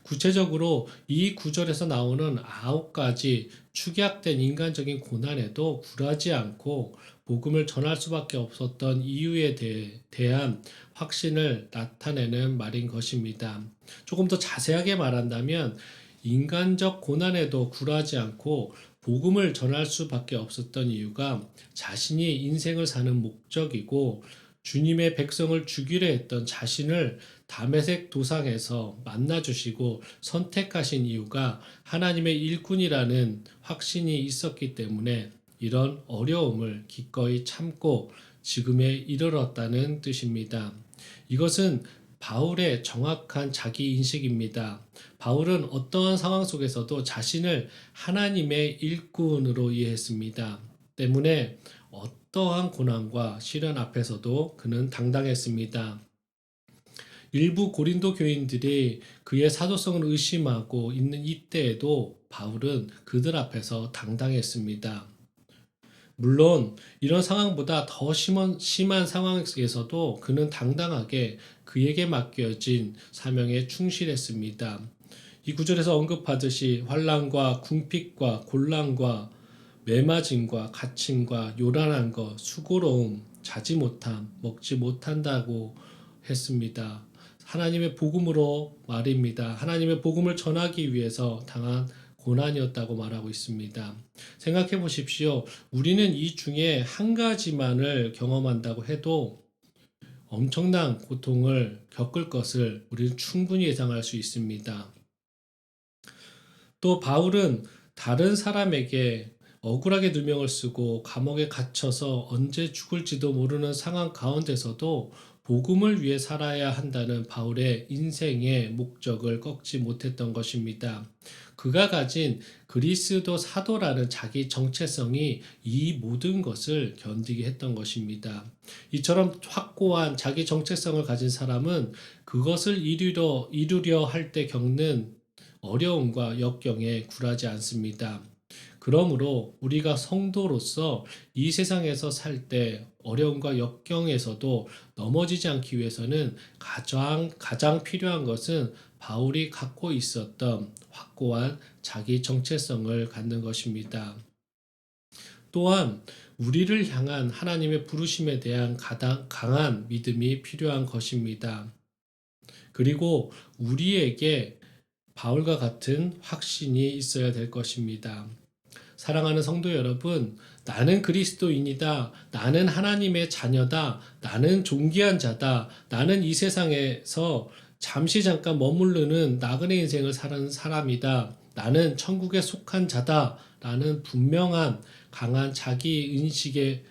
구체적으로 이 구절에서 나오는 9가지 축약된 인간적인 고난에도 굴하지 않고 복음을 전할 수밖에 없었던 이유에 대한 확신을 나타내는 말인 것입니다. 조금 더 자세하게 말한다면 인간적 고난에도 굴하지 않고 복음을 전할 수밖에 없었던 이유가 자신이 인생을 사는 목적이고 주님의 백성을 죽이려 했던 자신을 다메섹 도상에서 만나주시고 선택하신 이유가 하나님의 일꾼이라는 확신이 있었기 때문에 이런 어려움을 기꺼이 참고 지금에 이르렀다는 뜻입니다. 이것은 바울의 정확한 자기 인식입니다. 바울은 어떠한 상황 속에서도 자신을 하나님의 일꾼으로 이해했습니다. 때문에 어떠한 고난과 시련 앞에서도 그는 당당했습니다. 일부 고린도 교인들이 그의 사도성을 의심하고 있는 이때에도 바울은 그들 앞에서 당당했습니다. 물론 이런 상황보다 더 심한 상황에서도 그는 당당하게 그에게 맡겨진 사명에 충실했습니다. 이 구절에서 언급하듯이 환난과 궁핍과 곤란과 매맞음과 갇힘과 요란한 것, 수고로움, 자지 못함, 먹지 못한다고 했습니다. 하나님의 복음으로 말입니다. 하나님의 복음을 전하기 위해서 당한 고난이었다고 말하고 있습니다. 생각해 보십시오. 우리는 이 중에 한 가지만을 경험한다고 해도 엄청난 고통을 겪을 것을 우리는 충분히 예상할 수 있습니다. 또 바울은 다른 사람에게 억울하게 누명을 쓰고 감옥에 갇혀서 언제 죽을지도 모르는 상황 가운데서도 복음을 위해 살아야 한다는 바울의 인생의 목적을 꺾지 못했던 것입니다. 그가 가진 그리스도 사도라는 자기 정체성이 이 모든 것을 견디게 했던 것입니다. 이처럼 확고한 자기 정체성을 가진 사람은 그것을 이루려 할 때 겪는 어려움과 역경에 굴하지 않습니다. 그러므로 우리가 성도로서 이 세상에서 살 때 어려움과 역경에서도 넘어지지 않기 위해서는 가장 필요한 것은 바울이 갖고 있었던 확고한 자기 정체성을 갖는 것입니다. 또한 우리를 향한 하나님의 부르심에 대한 강한 믿음이 필요한 것입니다. 그리고 우리에게 바울과 같은 확신이 있어야 될 것입니다. 사랑하는 성도 여러분, 나는 그리스도인이다. 나는 하나님의 자녀다. 나는 존귀한 자다. 나는 이 세상에서 잠깐 머무르는 나그네 인생을 사는 사람이다. 나는 천국에 속한 자다. 라는 분명한 강한 자기 인식에서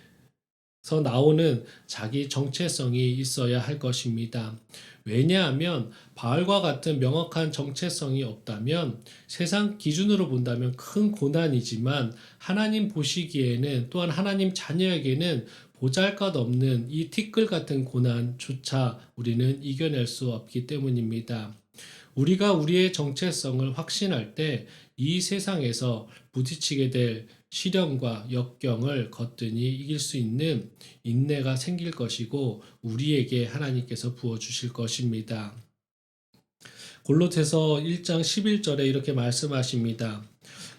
나오는 자기 정체성이 있어야 할 것입니다. 왜냐하면 바울과 같은 명확한 정체성이 없다면 세상 기준으로 본다면 큰 고난이지만 하나님 보시기에는 또한 하나님 자녀에게는 보잘것없는 이 티끌 같은 고난조차 우리는 이겨낼 수 없기 때문입니다. 우리가 우리의 정체성을 확신할 때 이 세상에서 부딪히게 될 시련과 역경을 거뜬히 이길 수 있는 인내가 생길 것이고 우리에게 하나님께서 부어주실 것입니다. 골로새서 1장 11절에 이렇게 말씀하십니다.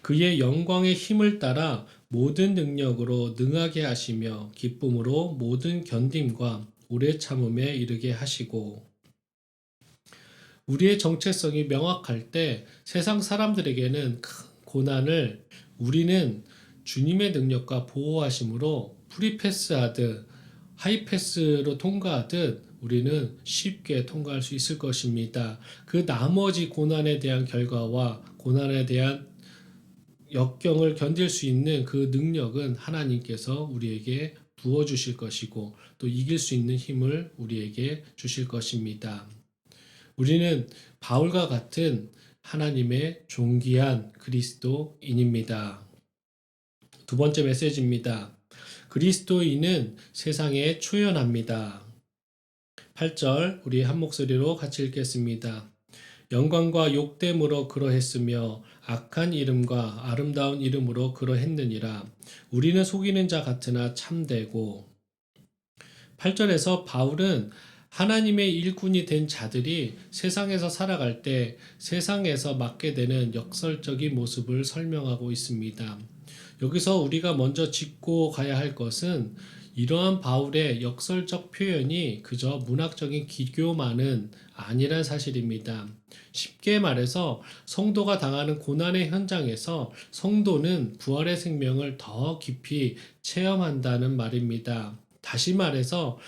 그의 영광의 힘을 따라 모든 능력으로 능하게 하시며 기쁨으로 모든 견딤과 오래 참음에 이르게 하시고. 우리의 정체성이 명확할 때 세상 사람들에게는 큰 고난을 우리는 주님의 능력과 보호하심으로 프리패스하듯 하이패스로 통과하듯 우리는 쉽게 통과할 수 있을 것입니다. 그 나머지 고난에 대한 결과와 고난에 대한 역경을 견딜 수 있는 그 능력은 하나님께서 우리에게 부어주실 것이고 또 이길 수 있는 힘을 우리에게 주실 것입니다. 우리는 바울과 같은 하나님의 존귀한 그리스도인입니다. 두 번째 메시지입니다. 그리스도인은 세상에 초연합니다. 8절 우리 한 목소리로 같이 읽겠습니다. 영광과 욕됨으로 그러했으며 악한 이름과 아름다운 이름으로 그러했느니라. 우리는 속이는 자 같으나 참되고. 8절에서 바울은 하나님의 일꾼이 된 자들이 세상에서 살아갈 때 세상에서 맡게 되는 역설적인 모습을 설명하고 있습니다. 여기서 우리가 먼저 짚고 가야 할 것은 이러한 바울의 역설적 표현이 그저 문학적인 기교만은 아니란 사실입니다. 쉽게 말해서 성도가 당하는 고난의 현장에서 성도는 부활의 생명을 더 깊이 체험한다는 말입니다. 다시 말해서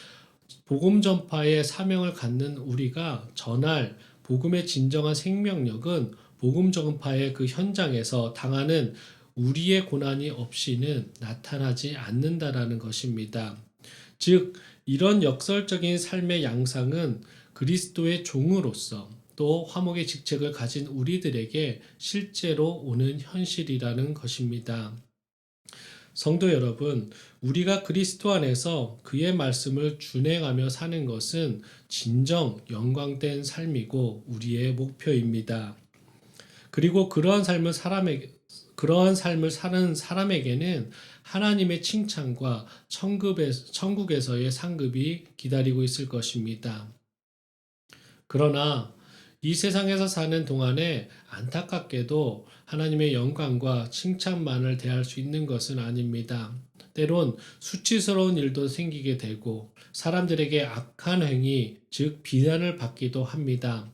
복음 전파의 사명을 갖는 우리가 전할 복음의 진정한 생명력은 복음 전파의 그 현장에서 당하는 우리의 고난이 없이는 나타나지 않는다라는 것입니다. 즉, 이런 역설적인 삶의 양상은 그리스도의 종으로서 또 화목의 직책을 가진 우리들에게 실제로 오는 현실이라는 것입니다. 성도 여러분, 우리가 그리스도 안에서 그의 말씀을 준행하며 사는 것은 진정 영광된 삶이고 우리의 목표입니다. 그리고 그러한 삶을 사는 사람에게는 하나님의 칭찬과 천국에서의 상급이 기다리고 있을 것입니다. 그러나 이 세상에서 사는 동안에 안타깝게도 하나님의 영광과 칭찬만을 대할 수 있는 것은 아닙니다. 때론 수치스러운 일도 생기게 되고 사람들에게 악한 행위, 즉 비난을 받기도 합니다.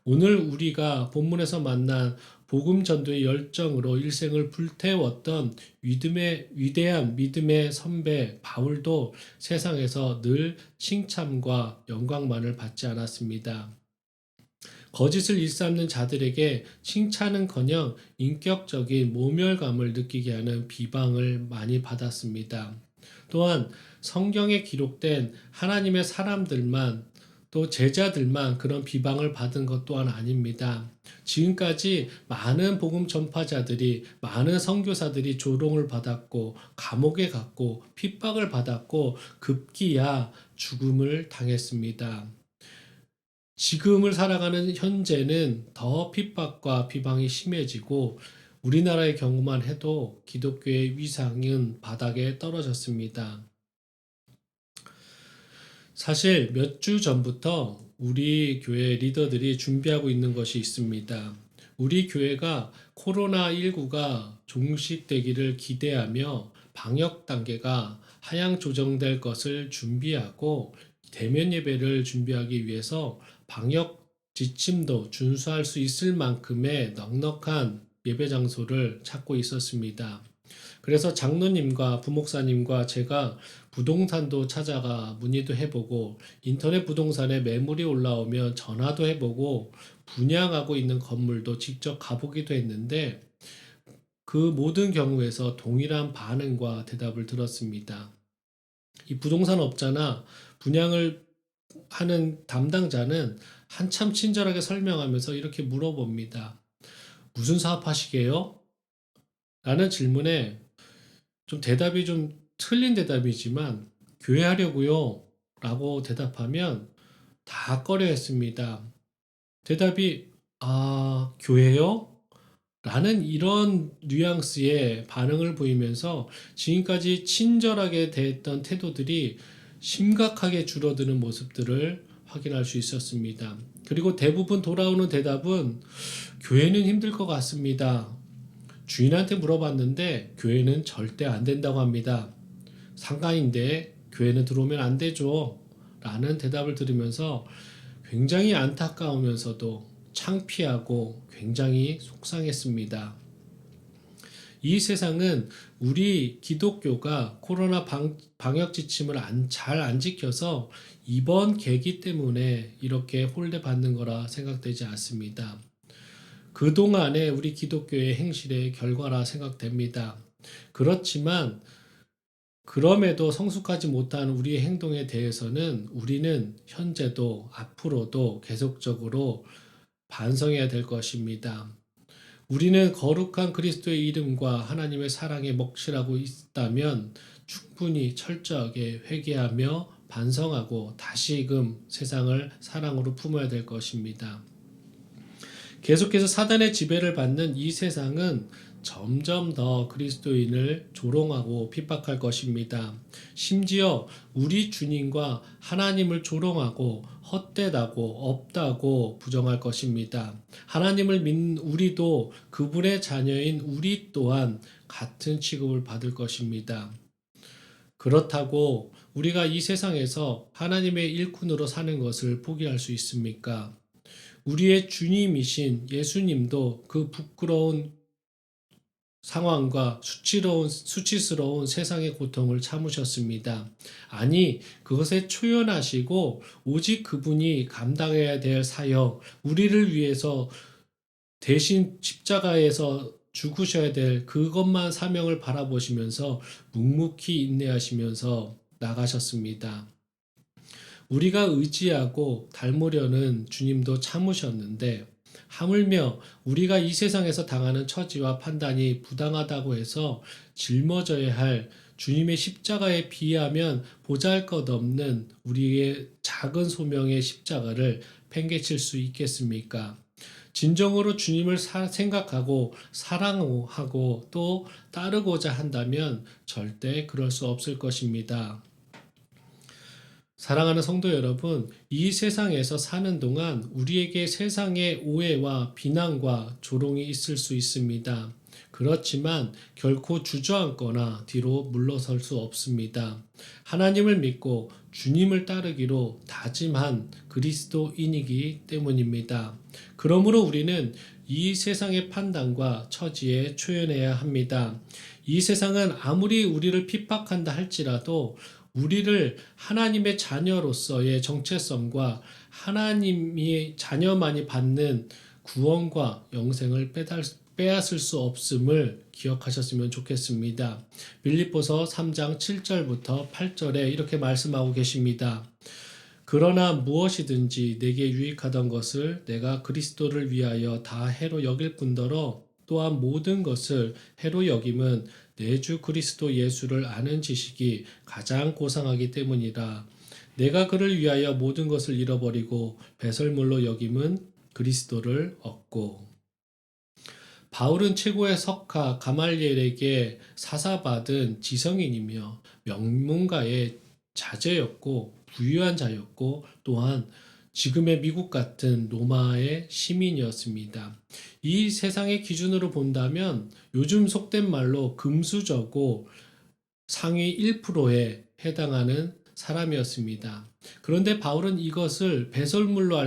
오늘 우리가 본문에서 만난 복음 전도의 열정으로 일생을 불태웠던 위대한 믿음의 선배 바울도 세상에서 늘 칭찬과 영광만을 받지 않았습니다. 거짓을 일삼는 자들에게 칭찬은커녕 인격적인 모멸감을 느끼게 하는 비방을 많이 받았습니다. 또한 성경에 기록된 하나님의 사람들만 또 제자들만 그런 비방을 받은 것 또한 아닙니다. 지금까지 많은 복음 전파자들이 많은 선교사들이 조롱을 받았고 감옥에 갔고 핍박을 받았고 급기야 죽음을 당했습니다. 지금을 살아가는 현재는 더 핍박과 비방이 심해지고 우리나라의 경우만 해도 기독교의 위상은 바닥에 떨어졌습니다. 사실 몇 주 전부터 우리 교회 리더들이 준비하고 있는 것이 있습니다. 우리 교회가 코로나19가 종식되기를 기대하며 방역 단계가 하향 조정될 것을 준비하고 대면 예배를 준비하기 위해서 방역 지침도 준수할 수 있을 만큼의 넉넉한 예배 장소를 찾고 있었습니다. 그래서 장로님과 부목사님과 제가 부동산도 찾아가 문의도 해보고 인터넷 부동산에 매물이 올라오면 전화도 해보고 분양하고 있는 건물도 직접 가보기도 했는데 그 모든 경우에서 동일한 반응과 대답을 들었습니다. 이 부동산 업자나 분양을 하는 담당자는 한참 친절하게 설명하면서 이렇게 물어봅니다. 무슨 사업 하시게요? 라는 질문에 좀 대답이 좀 틀린 대답이지만 교회 하려고요 라고 대답하면 다 꺼려 했습니다. 대답이 교회요? 라는 이런 뉘앙스의 반응을 보이면서 지금까지 친절하게 대했던 태도들이 심각하게 줄어드는 모습들을 확인할 수 있었습니다. 그리고 대부분 돌아오는 대답은 교회는 힘들 것 같습니다. 주인한테 물어봤는데 교회는 절대 안 된다고 합니다. 상가인데 교회는 들어오면 안 되죠. 라는 대답을 들으면서 굉장히 안타까우면서도 창피하고 굉장히 속상했습니다. 이 세상은 우리 기독교가 코로나 방역 지침을 잘 안 지켜서 이번 계기 때문에 이렇게 홀대받는 거라 생각되지 않습니다. 그동안의 우리 기독교의 행실의 결과라 생각됩니다. 그렇지만 그럼에도 성숙하지 못한 우리의 행동에 대해서는 우리는 현재도 앞으로도 계속적으로 반성해야 될 것입니다. 우리는 거룩한 그리스도의 이름과 하나님의 사랑에 먹칠하고 있다면 충분히 철저하게 회개하며 반성하고 다시금 세상을 사랑으로 품어야 될 것입니다. 계속해서 사단의 지배를 받는 이 세상은 점점 더 그리스도인을 조롱하고 핍박할 것입니다. 심지어 우리 주님과 하나님을 조롱하고 헛되다고 없다고 부정할 것입니다. 하나님을 믿는 우리도 그분의 자녀인 우리 또한 같은 취급을 받을 것입니다. 그렇다고 우리가 이 세상에서 하나님의 일꾼으로 사는 것을 포기할 수 있습니까? 우리의 주님이신 예수님도 그 부끄러운 상황과 수치스러운 세상의 고통을 참으셨습니다. 아니, 그것에 초연하시고 오직 그분이 감당해야 될 사역, 우리를 위해서 대신 십자가에서 죽으셔야 될 그것만 사명을 바라보시면서 묵묵히 인내하시면서 나가셨습니다. 우리가 의지하고 닮으려는 주님도 참으셨는데 하물며 우리가 이 세상에서 당하는 처지와 판단이 부당하다고 해서 짊어져야 할 주님의 십자가에 비하면 보잘것없는 우리의 작은 소명의 십자가를 팽개칠 수 있겠습니까? 진정으로 주님을 생각하고 사랑하고 또 따르고자 한다면 절대 그럴 수 없을 것입니다. 사랑하는 성도 여러분, 이 세상에서 사는 동안 우리에게 세상의 오해와 비난과 조롱이 있을 수 있습니다. 그렇지만 결코 주저앉거나 뒤로 물러설 수 없습니다. 하나님을 믿고 주님을 따르기로 다짐한 그리스도인이기 때문입니다. 그러므로 우리는 이 세상의 판단과 처지에 초연해야 합니다. 이 세상은 아무리 우리를 핍박한다 할지라도 우리를 하나님의 자녀로서의 정체성과 하나님의 자녀만이 받는 구원과 영생을 빼앗을 수 없음을 기억하셨으면 좋겠습니다. 빌립보서 3장 7절부터 8절에 이렇게 말씀하고 계십니다. 그러나 무엇이든지 내게 유익하던 것을 내가 그리스도를 위하여 다 해로 여길 뿐더러 또한 모든 것을 해로 여김은 내 주 그리스도 예수를 아는 지식이 가장 고상하기 때문이라. 내가 그를 위하여 모든 것을 잃어버리고 배설물로 여김은 그리스도를 얻고. 바울은 최고의 석가 가말리엘에게 사사받은 지성인이며 명문가의 자제였고 부유한 자였고 또한 지금의 미국 같은 로마의 시민이었습니다. 이 세상의 기준으로 본다면 요즘 속된 말로 금수저고 상위 1%에 해당하는 사람이었습니다. 그런데 바울은 이것을 배설물로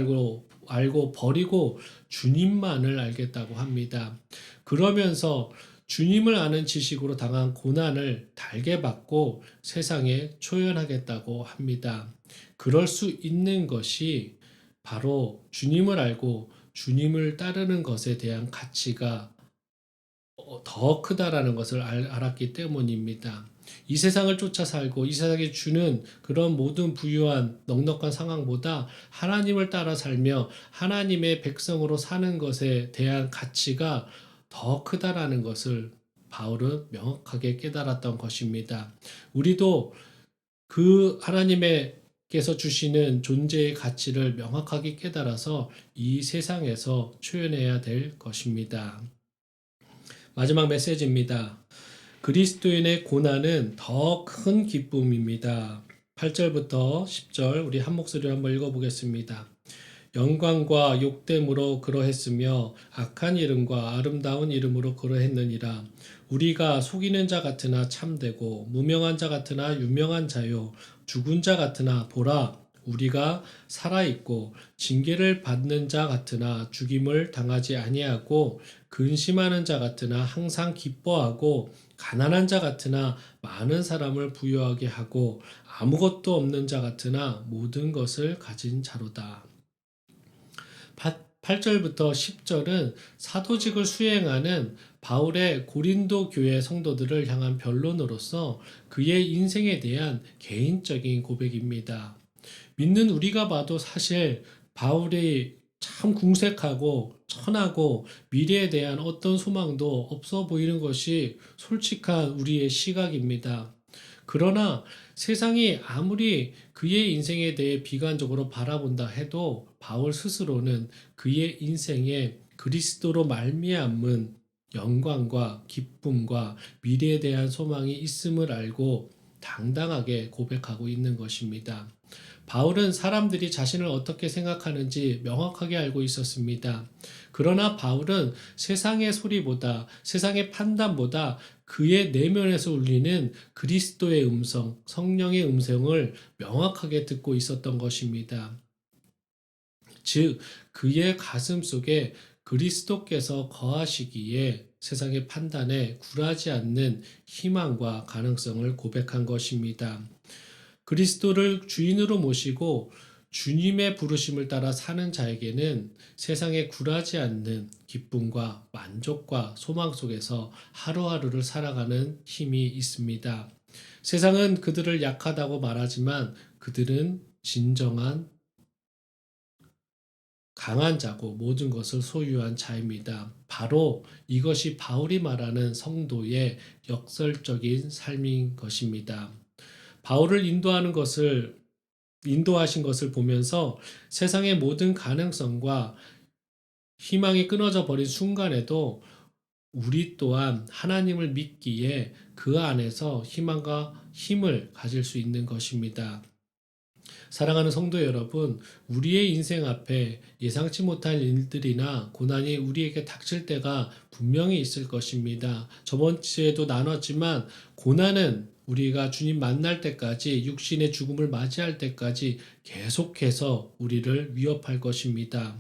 알고 버리고 주님만을 알겠다고 합니다. 그러면서 주님을 아는 지식으로 당한 고난을 달게 받고 세상에 초연하겠다고 합니다. 그럴 수 있는 것이 바로 주님을 알고 주님을 따르는 것에 대한 가치가 더 크다라는 것을 알았기 때문입니다. 이 세상을 쫓아 살고 이 세상에 주는 그런 모든 부유한 넉넉한 상황보다 하나님을 따라 살며 하나님의 백성으로 사는 것에 대한 가치가 더 크다라는 것을 바울은 명확하게 깨달았던 것입니다. 우리도 그 하나님께서 주시는 존재의 가치를 명확하게 깨달아서 이 세상에서 초연해야 될 것입니다. 마지막 메시지입니다. 그리스도인의 고난은 더 큰 기쁨입니다. 8절부터 10절 우리 한 목소리로 한번 읽어보겠습니다. 영광과 욕됨으로 그러했으며 악한 이름과 아름다운 이름으로 그러했느니라. 우리가 속이는 자 같으나 참되고 무명한 자 같으나 유명한 자요 죽은 자 같으나 보라 우리가 살아있고 징계를 받는 자 같으나 죽임을 당하지 아니하고 근심하는 자 같으나 항상 기뻐하고 가난한 자 같으나 많은 사람을 부유하게 하고 아무것도 없는 자 같으나 모든 것을 가진 자로다. 8절부터 10절은 사도직을 수행하는 바울의 고린도 교회 성도들을 향한 변론으로서 그의 인생에 대한 개인적인 고백입니다. 믿는 우리가 봐도 사실 바울이 참 궁색하고 천하고 미래에 대한 어떤 소망도 없어 보이는 것이 솔직한 우리의 시각입니다. 그러나 세상이 아무리 그의 인생에 대해 비관적으로 바라본다 해도 바울 스스로는 그의 인생에 그리스도로 말미암은 영광과 기쁨과 미래에 대한 소망이 있음을 알고 당당하게 고백하고 있는 것입니다. 바울은 사람들이 자신을 어떻게 생각하는지 명확하게 알고 있었습니다. 그러나 바울은 세상의 소리보다, 세상의 판단보다 그의 내면에서 울리는 그리스도의 음성, 성령의 음성을 명확하게 듣고 있었던 것입니다. 즉, 그의 가슴 속에 그리스도께서 거하시기에 세상의 판단에 굴하지 않는 희망과 가능성을 고백한 것입니다. 그리스도를 주인으로 모시고 주님의 부르심을 따라 사는 자에게는 세상에 굴하지 않는 기쁨과 만족과 소망 속에서 하루하루를 살아가는 힘이 있습니다. 세상은 그들을 약하다고 말하지만 그들은 진정한 강한 자고 모든 것을 소유한 자입니다. 바로 이것이 바울이 말하는 성도의 역설적인 삶인 것입니다. 바울을 인도하신 것을 보면서 세상의 모든 가능성과 희망이 끊어져 버린 순간에도 우리 또한 하나님을 믿기에 그 안에서 희망과 힘을 가질 수 있는 것입니다. 사랑하는 성도 여러분, 우리의 인생 앞에 예상치 못할 일들이나 고난이 우리에게 닥칠 때가 분명히 있을 것입니다. 저번 주에도 나눴지만 고난은 우리가 주님 만날 때까지, 육신의 죽음을 맞이할 때까지 계속해서 우리를 위협할 것입니다.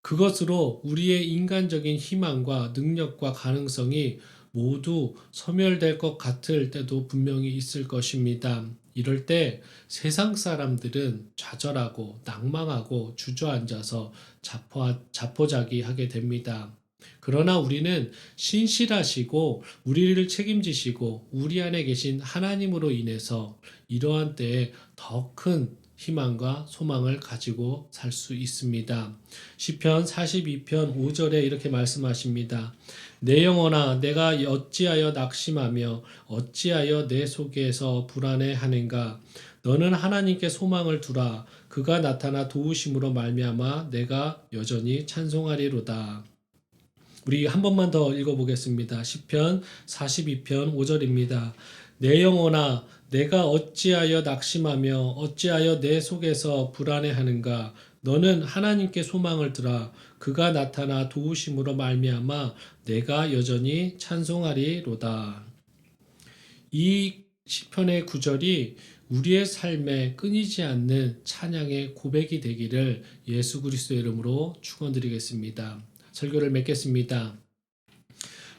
그것으로 우리의 인간적인 희망과 능력과 가능성이 모두 소멸될 것 같을 때도 분명히 있을 것입니다. 이럴 때 세상 사람들은 좌절하고 낭망하고 주저앉아서 자포자기하게 됩니다. 그러나 우리는 신실하시고 우리를 책임지시고 우리 안에 계신 하나님으로 인해서 이러한 때에 더 큰 희망과 소망을 가지고 살 수 있습니다. 시편 42편 5절에 이렇게 말씀하십니다. 내 영혼아, 내가 어찌하여 낙심하며 어찌하여 내 속에서 불안해하는가? 너는 하나님께 소망을 두라. 그가 나타나 도우심으로 말미암아 내가 여전히 찬송하리로다. 우리 한 번만 더 읽어보겠습니다. 시편 42편 5절입니다. 내 영혼아, 내가 어찌하여 낙심하며 어찌하여 내 속에서 불안해하는가? 너는 하나님께 소망을 두라. 그가 나타나 도우심으로 말미암아 내가 여전히 찬송하리로다. 이 시편의 구절이 우리의 삶에 끊이지 않는 찬양의 고백이 되기를 예수 그리스도의 이름으로 축원드리겠습니다. 설교를 맺겠습니다.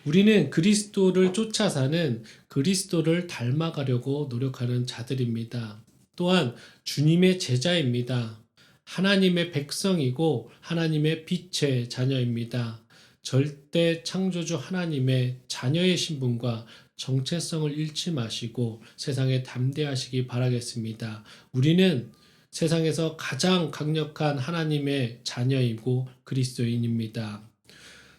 우리는 그리스도를 쫓아 사는, 그리스도를 닮아가려고 노력하는 자들입니다. 또한 주님의 제자입니다. 하나님의 백성이고 하나님의 빛의 자녀입니다. 절대 창조주 하나님의 자녀의 신분과 정체성을 잃지 마시고 세상에 담대하시기 바라겠습니다. 우리는 세상에서 가장 강력한 하나님의 자녀이고 그리스도인입니다.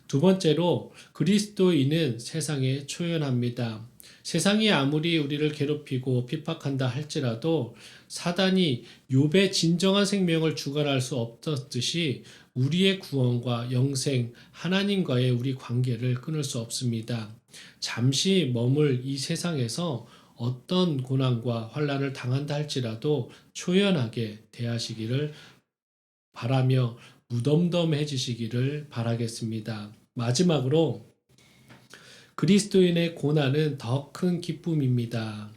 두 번째로, 그리스도인은 세상에 초연합니다. 세상이 아무리 우리를 괴롭히고 핍박한다 할지라도 사단이 욥의 진정한 생명을 주관할 수 없었듯이 우리의 구원과 영생, 하나님과의 우리 관계를 끊을 수 없습니다. 잠시 머물 이 세상에서 어떤 고난과 환난을 당한다 할지라도 초연하게 대하시기를 바라며 무덤덤해지시기를 바라겠습니다. 마지막으로, 그리스도인의 고난은 더 큰 기쁨입니다.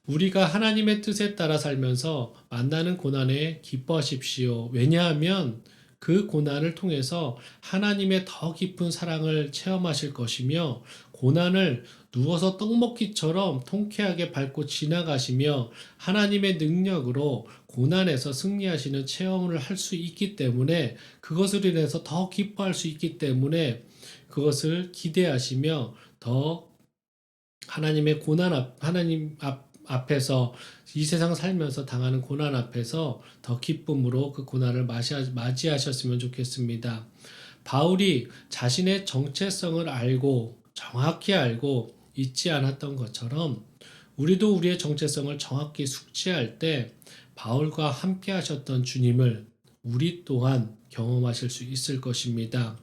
우리가 하나님의 뜻에 따라 살면서 만나는 고난에 기뻐하십시오. 왜냐하면 그 고난을 통해서 하나님의 더 깊은 사랑을 체험하실 것이며 고난을 누워서 떡먹기처럼 통쾌하게 밟고 지나가시며 하나님의 능력으로 고난에서 승리하시는 체험을 할 수 있기 때문에, 그것을 인해서 더 기뻐할 수 있기 때문에 그것을 기대하시며 더 하나님의 하나님 앞에서 이 세상 살면서 당하는 고난 앞에서 더 기쁨으로 그 고난을 맞이하셨으면 좋겠습니다. 바울이 자신의 정체성을 알고 정확히 알고 잊지 않았던 것처럼 우리도 우리의 정체성을 정확히 숙지할 때 바울과 함께 하셨던 주님을 우리 또한 경험하실 수 있을 것입니다.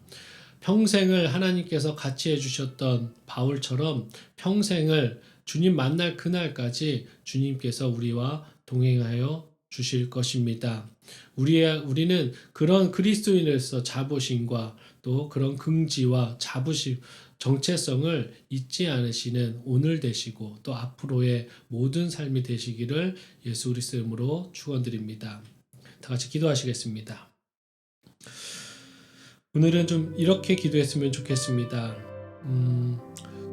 평생을 하나님께서 같이 해주셨던 바울처럼 평생을 주님 만날 그날까지 주님께서 우리와 동행하여 주실 것입니다. 우리는 그런 그리스도인으로서 자부심과 또 그런 긍지와 자부심, 정체성을 잊지 않으시는 오늘 되시고 또 앞으로의 모든 삶이 되시기를 예수 그리스도 이름으로 축원드립니다. 다 같이 기도하시겠습니다. 오늘은 좀 이렇게 기도했으면 좋겠습니다.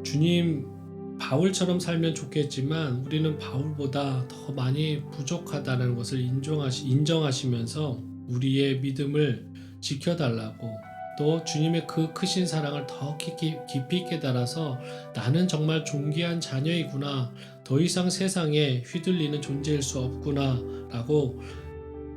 주님, 바울처럼 살면 좋겠지만 우리는 바울보다 더 많이 부족하다는 것을 인정하시면서 우리의 믿음을 지켜달라고, 또 주님의 그 크신 사랑을 더 깊이 깨달아서 나는 정말 존귀한 자녀이구나, 더 이상 세상에 휘둘리는 존재일 수 없구나 라고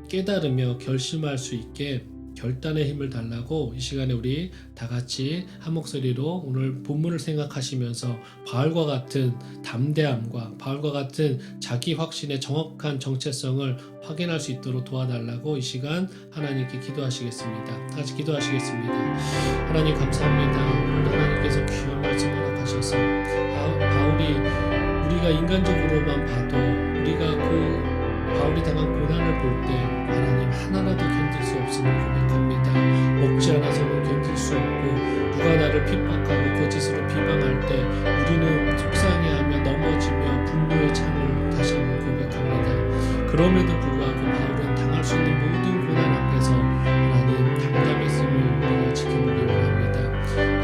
깨달으며 결심할 수 있게 결단의 힘을 달라고 이 시간에 우리 다 같이 한 목소리로 오늘 본문을 생각하시면서 바울과 같은 담대함과 바울과 같은 자기 확신의 정확한 정체성을 확인할 수 있도록 도와달라고 이 시간 하나님께 기도하시겠습니다. 다 같이 기도하시겠습니다. 하나님 감사합니다. 오늘 하나님께서 귀한 말씀 허락하셔서 바울이 우리가 인간적으로만 봐도 우리가 그 바울이 당한 고난을 볼 때 하나님 하나라도 견딜 수 없음을 고백합니다. 먹지 않아서는 견딜 수 없고 누가 나를 핍박하고 거짓으로 비방할 때 우리는 속상해하며 넘어지며 분노의 창을 다시 한번 고백합니다. 그럼에도 불구하고 바울은 당할 수 있는 모든 고난 앞에서 하나님 담담했음을 우리가 지켜보기 원합니다.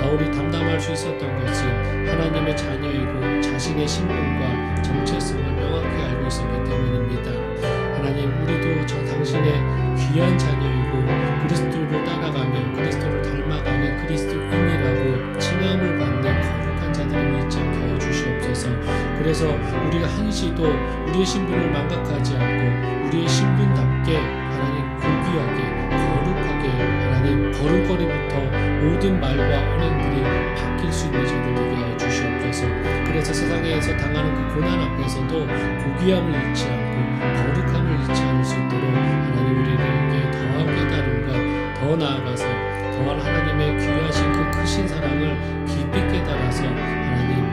바울이 담담할 수 있었던 것은 하나님의 자녀이고 자신의 신분과 정체성을 명확히 알고 있었기 때문입니다. 하나님, 우리도 저 당신의 귀한 자녀이고 그리스도를 따라가며 그리스도를 닮아가는 그리스도인이라고 칭함을 받는 거룩한 자들을 잊지 않게 하여 주시옵소서. 그래서 우리가 한시도 우리의 신분을 망각하지 않고 우리의 신분답게 하나님 고귀하게 거룩하게 하나님 걸음걸이부터 모든 말과 언행들이 바뀔 수 있는 자들 되게 하여 주시옵소서. 그래서 세상에서 당하는 그 고난 앞에서도 고귀함을 잊지 않고 거룩함을 잊지 않을 수 있도록 하나님 우리에게 더한 깨달음과 더 나아가서 더한 하나님의 귀하신 그 크신 사랑을 깊이 깨달아서 하나님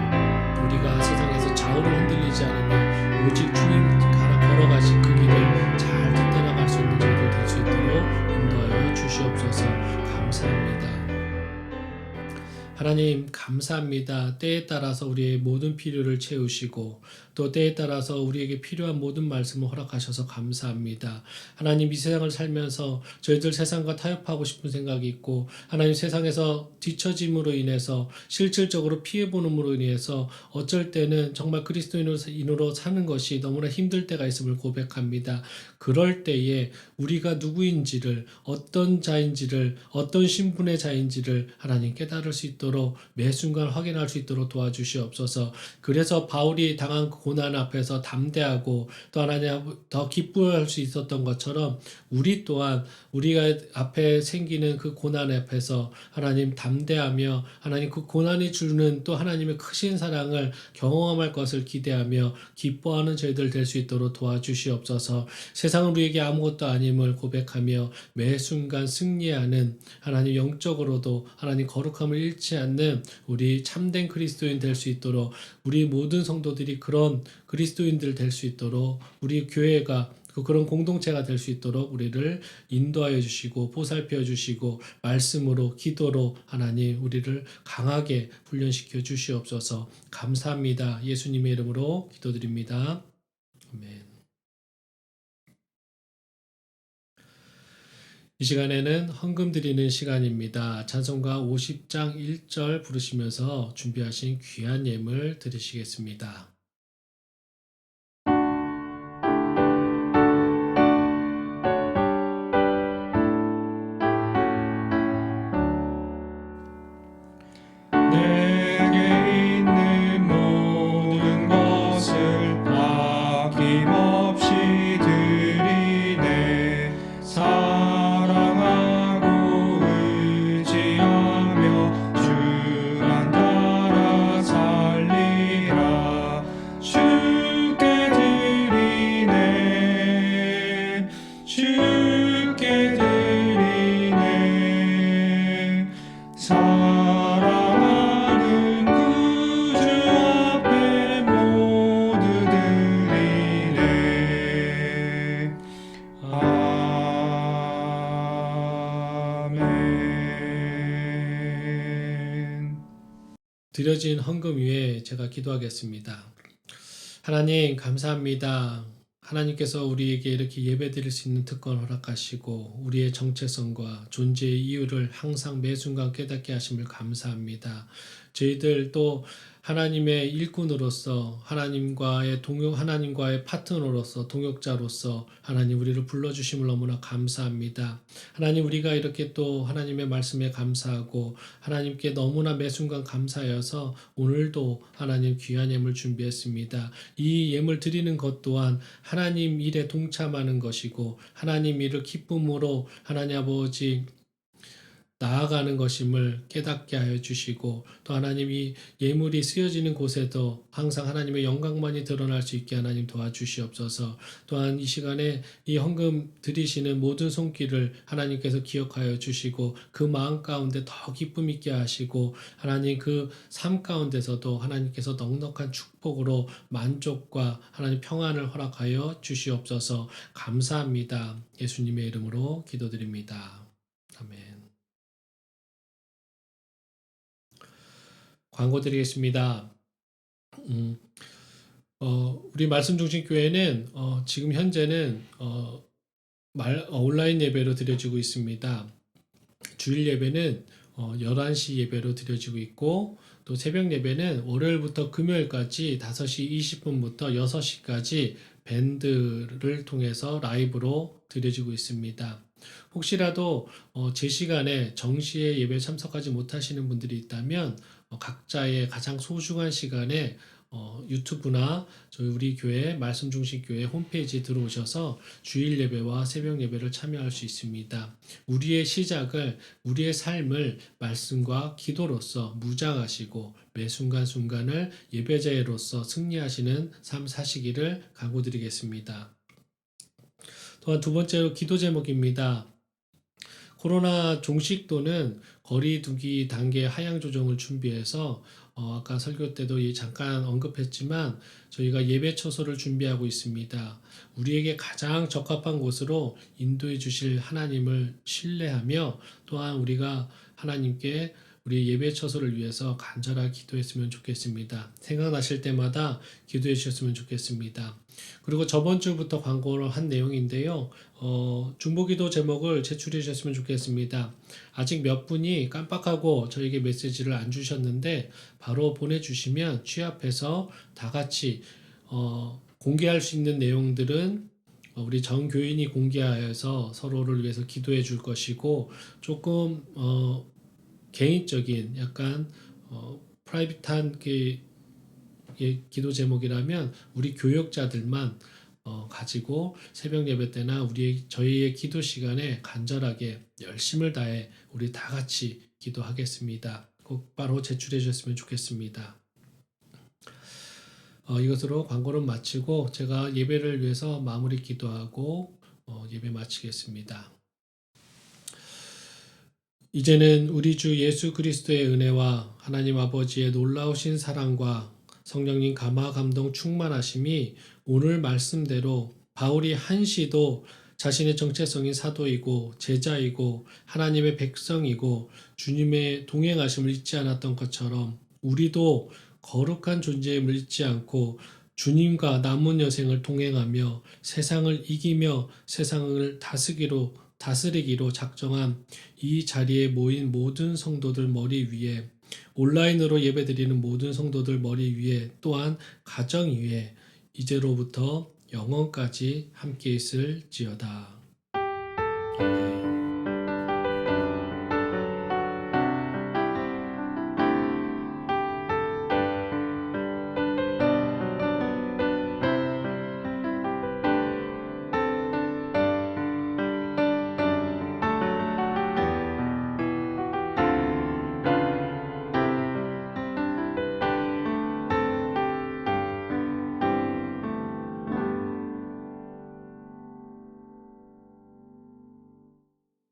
우리가 세상에서 좌우를 흔들리지 않으며 오직 주님 걸어가신 그 길을 잘 따라갈 수 있는 자들 될 수 있도록 인도하여 주시옵소서. 감사합니다. 하나님 감사합니다. 때에 따라서 우리의 모든 필요를 채우시고 또 때에 따라서 우리에게 필요한 모든 말씀을 허락하셔서 감사합니다. 하나님, 이 세상을 살면서 저희들 세상과 타협하고 싶은 생각이 있고 하나님 세상에서 뒤처짐으로 인해서 실질적으로 피해보는으로 인해서 어쩔 때는 정말 그리스도인으로 사는 것이 너무나 힘들 때가 있음을 고백합니다. 그럴 때에 우리가 누구인지를, 어떤 자인지를, 어떤 신분의 자인지를 하나님 깨달을 수 있도록 매 순간 확인할 수 있도록 도와주시옵소서. 그래서 바울이 당한 고난 앞에서 담대하고 또 하나님 더 기뻐할 수 있었던 것처럼 우리 또한 우리가 앞에 생기는 그 고난 앞에서 하나님 담대하며 하나님 그 고난이 주는 또 하나님의 크신 사랑을 경험할 것을 기대하며 기뻐하는 저희들 될 수 있도록 도와주시옵소서. 세상은 우리에게 아무것도 아님을 고백하며 매 순간 승리하는 하나님 영적으로도 하나님 거룩함을 잃지 않는 우리 참된 그리스도인 될 수 있도록 우리 모든 성도들이 그런 그리스도인들 될 수 있도록 우리 교회가 그런 공동체가 될 수 있도록 우리를 인도하여 주시고 보살펴 주시고 말씀으로 기도로 하나님 우리를 강하게 훈련시켜 주시옵소서. 감사합니다. 예수님의 이름으로 기도드립니다. 아멘. 이 시간에는 헌금 드리는 시간입니다. 찬송가 50장 1절 부르시면서 준비하신 귀한 예물 드리시겠습니다. 사랑하고 의지하며 주 안 따라 살리 주께 드리네. 사랑하는 구주 앞에 모두 드리네. 아멘. 드려진 헌금 위에 제가 기도하겠습니다. 하나님 감사합니다. 하나님께서 우리에게 이렇게 예배드릴 수 있는 특권 허락하시고 우리의 정체성과 존재의 이유를 항상 매 순간 깨닫게 하심을 감사합니다. 저희들 또 하나님의 일꾼으로서 하나님과의 파트너로서 동역자로서 하나님 우리를 불러주심을 너무나 감사합니다. 하나님 우리가 이렇게 또 하나님의 말씀에 감사하고 하나님께 너무나 매 순간 감사하여서 오늘도 하나님 귀한 예물 준비했습니다. 이 예물 드리는 것 또한 하나님 일에 동참하는 것이고 하나님 일을 기쁨으로 하나님 아버지 나아가는 것임을 깨닫게 하여 주시고 또 하나님 이 예물이 쓰여지는 곳에도 항상 하나님의 영광만이 드러날 수 있게 하나님 도와주시옵소서. 또한 이 시간에 이 헌금 드리시는 모든 손길을 하나님께서 기억하여 주시고 그 마음 가운데 더 기쁨 있게 하시고 하나님 그 삶 가운데서도 하나님께서 넉넉한 축복으로 만족과 하나님 평안을 허락하여 주시옵소서. 감사합니다. 예수님의 이름으로 기도드립니다. 아멘. 광고 드리겠습니다. 우리 말씀중심교회는 지금 현재는 온라인 예배로 드려지고 있습니다. 주일 예배는 11시 예배로 드려지고 있고 또 새벽 예배는 월요일부터 금요일까지 5시 20분부터 6시까지 밴드를 통해서 라이브로 드려지고 있습니다. 혹시라도 제 시간에 정시에 예배에 참석하지 못하시는 분들이 있다면 각자의 가장 소중한 시간에 유튜브나 저희 우리 교회 말씀중심교회 홈페이지에 들어오셔서 주일 예배와 새벽 예배를 참여할 수 있습니다. 우리의 시작을 우리의 삶을 말씀과 기도로서 무장하시고 매 순간순간을 예배자로서 승리하시는 삶 사시기를 강구드리겠습니다. 또한 두 번째로 기도 제목입니다. 코로나 종식도는 거리 두기 단계 하향 조정을 준비해서 아까 설교 때도 잠깐 언급했지만 저희가 예배 처소를 준비하고 있습니다. 우리에게 가장 적합한 곳으로 인도해 주실 하나님을 신뢰하며 또한 우리가 하나님께 우리 예배 처소를 위해서 간절하게 기도했으면 좋겠습니다. 생각나실 때마다 기도해 주셨으면 좋겠습니다. 그리고 저번 주부터 광고를 한 내용인데요. 중보기도 제목을 제출해 주셨으면 좋겠습니다. 아직 몇 분이 깜빡하고 저에게 메시지를 안 주셨는데 바로 보내주시면 취합해서 다 같이 공개할 수 있는 내용들은 우리 전 교인이 공개하여서 서로를 위해서 기도해 줄 것이고 조금 개인적인 약간 프라이빗한 기도 제목이라면 우리 교역자들만 가지고 새벽 예배 때나 저희의 기도 시간에 간절하게 열심을 다해 우리 다 같이 기도하겠습니다. 곧바로 제출해 주셨으면 좋겠습니다. 이것으로 광고를 마치고 제가 예배를 위해서 마무리 기도하고 예배 마치겠습니다. 이제는 우리 주 예수 그리스도의 은혜와 하나님 아버지의 놀라우신 사랑과 성령님 감화 감동 충만하심이 오늘 말씀대로 바울이 한시도 자신의 정체성이 사도이고 제자이고 하나님의 백성이고 주님의 동행하심을 잊지 않았던 것처럼 우리도 거룩한 존재임을 잊지 않고 주님과 남은 여생을 동행하며 세상을 이기며 세상을 다스리기로 작정한 이 자리에 모인 모든 성도들 머리 위에 온라인으로 예배드리는 모든 성도들 머리 위에 또한 가정 위에 이제로부터 영원까지 함께 있을지어다. 아멘.